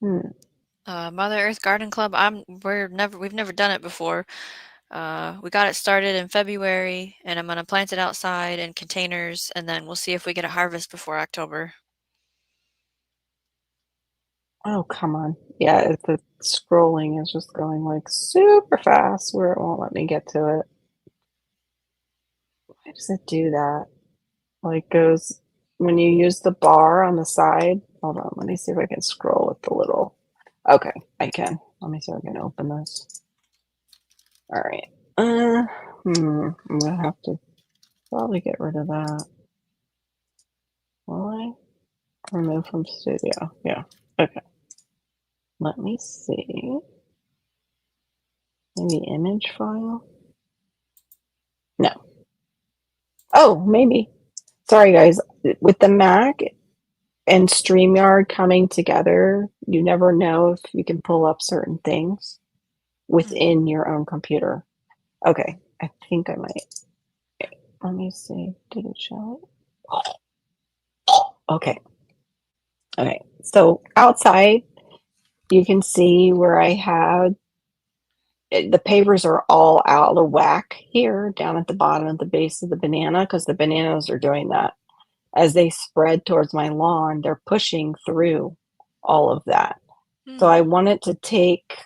Hmm. Mother Earth Garden Club. We've never done it before. We got it started in February, and I'm gonna plant it outside in containers, and then we'll see if we get a harvest before October. Oh, come on. Yeah, the scrolling is just going like super fast where it won't let me get to it. Why does it do that? Like goes when you use the bar on the side. Hold on, let me see if I can scroll with the little. Okay, I can. Let me see if I can open this. All right. I'm gonna have to probably get rid of that. Will I? Remove from studio. Yeah. Okay. Let me see. Maybe image file? No. Oh, maybe. Sorry, guys. With the Mac and StreamYard coming together, you never know if you can pull up certain things Mhm. within your own computer. Okay. I think I might. Let me see. Did it show it? Okay. Okay. So outside, you can see where I had the pavers are all out of whack here down at the bottom of the base of the banana because the bananas are doing that. As they spread towards my lawn, they're pushing through all of that. So I Hmm. wanted to take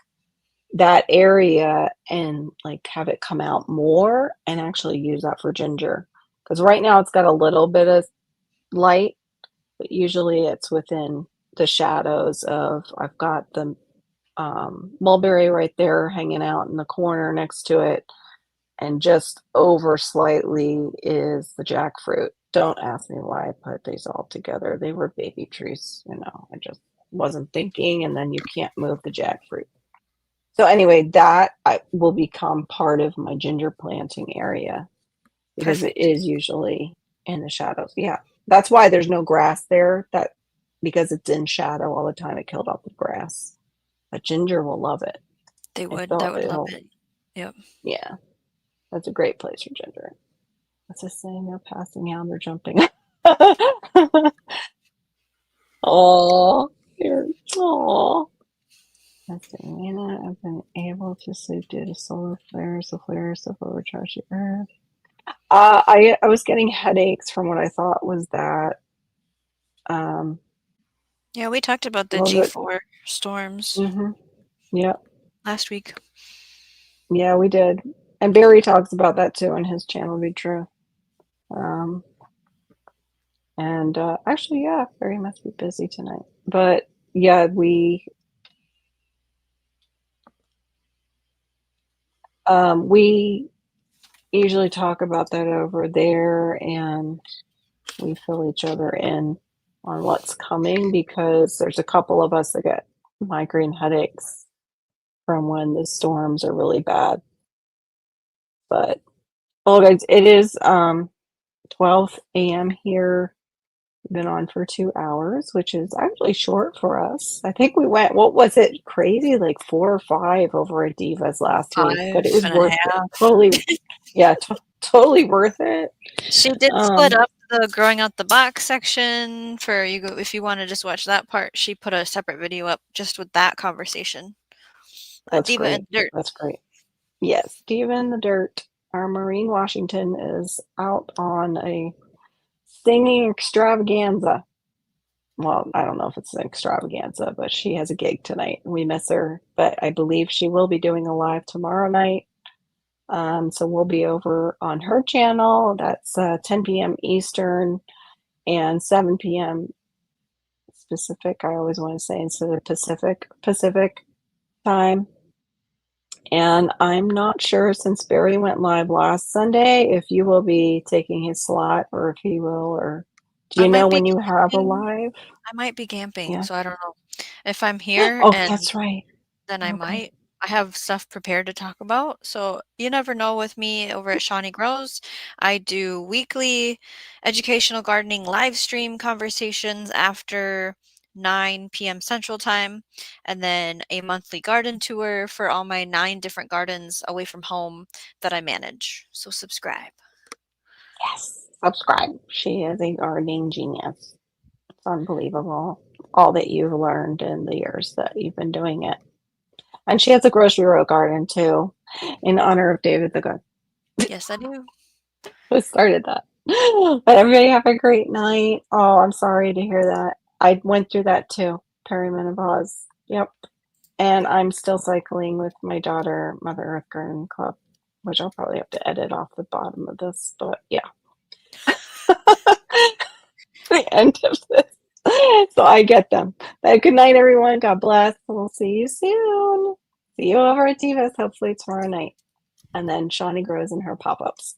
that area and like have it come out more and actually use that for ginger. Because right now it's got a little bit of light, but usually it's within the shadows of, I've got the mulberry right there hanging out in the corner next to it, and just over slightly is the jackfruit. Don't ask me why I put these all together. They were baby trees, I just wasn't thinking, and then you can't move the jackfruit. So anyway, that will become part of my ginger planting area because it Perfect. is usually in the shadows. Yeah, that's why there's no grass there. Because it's in shadow all the time, it killed off the grass. But ginger will love it. They I would. That thought would love it'll. it. Yep. Yeah, that's a great place for ginger. What's this saying? They're passing out. They're jumping. Oh, here. Oh. That's it. I've been able to sleep due to solar flares. The flares have overcharged the earth. I was getting headaches from what I thought was that. Um, Yeah, we talked about the what was it? G4 storms Mm-hmm. Yeah, last week. yeah, we did. And Barry talks about that too on his channel, Be True. Um, and actually, yeah, Barry must be busy tonight. But yeah, we usually talk about that over there, and we fill each other in on what's coming because there's a couple of us that get migraine headaches from when the storms are really bad. But well, guys, it is 12 a.m. here. We've been on for 2 hours, which is actually short for us. I think we went, what was it, crazy? Like 4 or 5 over at Divas last week, but it was worth it. 5.5. Totally, yeah, totally worth it. She did split up the growing out the box section for you if you want to just watch that part. She put a separate video up just with that conversation. That's Diva great. and Dirt. That's great. Yes, Diva in the Dirt. Our Maureen Washington is out on a singing extravaganza. Well, I don't know if it's an extravaganza, but she has a gig tonight. We miss her, but I believe she will be doing a live tomorrow night. So we'll be over on her channel. That's 10 p.m. Eastern and 7 p.m. Pacific. I always want to say instead of Pacific time. And I'm not sure, since Barry went live last Sunday, if you will be taking his slot or if he will, or do I you know might be when you have a camping. live? I might be camping, Yeah. so I don't know. If I'm here Oh, and that's right. then I Okay. might. I have stuff prepared to talk about, so you never know with me over at Shawnee Grows. I do weekly educational gardening live stream conversations after 9 p.m. Central Time, and then a monthly garden tour for all my 9 different gardens away from home that I manage. So subscribe. Yes. Subscribe. She is a gardening genius. It's unbelievable. All that you've learned in the years that you've been doing it. And she has a grocery row garden too, in honor of David the Good. Yes, I do. Who started that? But everybody have a great night. Oh, I'm sorry to hear that. I went through that too, perimenopause. Yep. And I'm still cycling with my daughter, Mother Earth Garden Club, which I'll probably have to edit off the bottom of this, but yeah. The end of this. So I get them. But good night, everyone. God bless. We'll see you soon. See you over at Divas, hopefully tomorrow night. And then Shawnee grows in her pop-ups.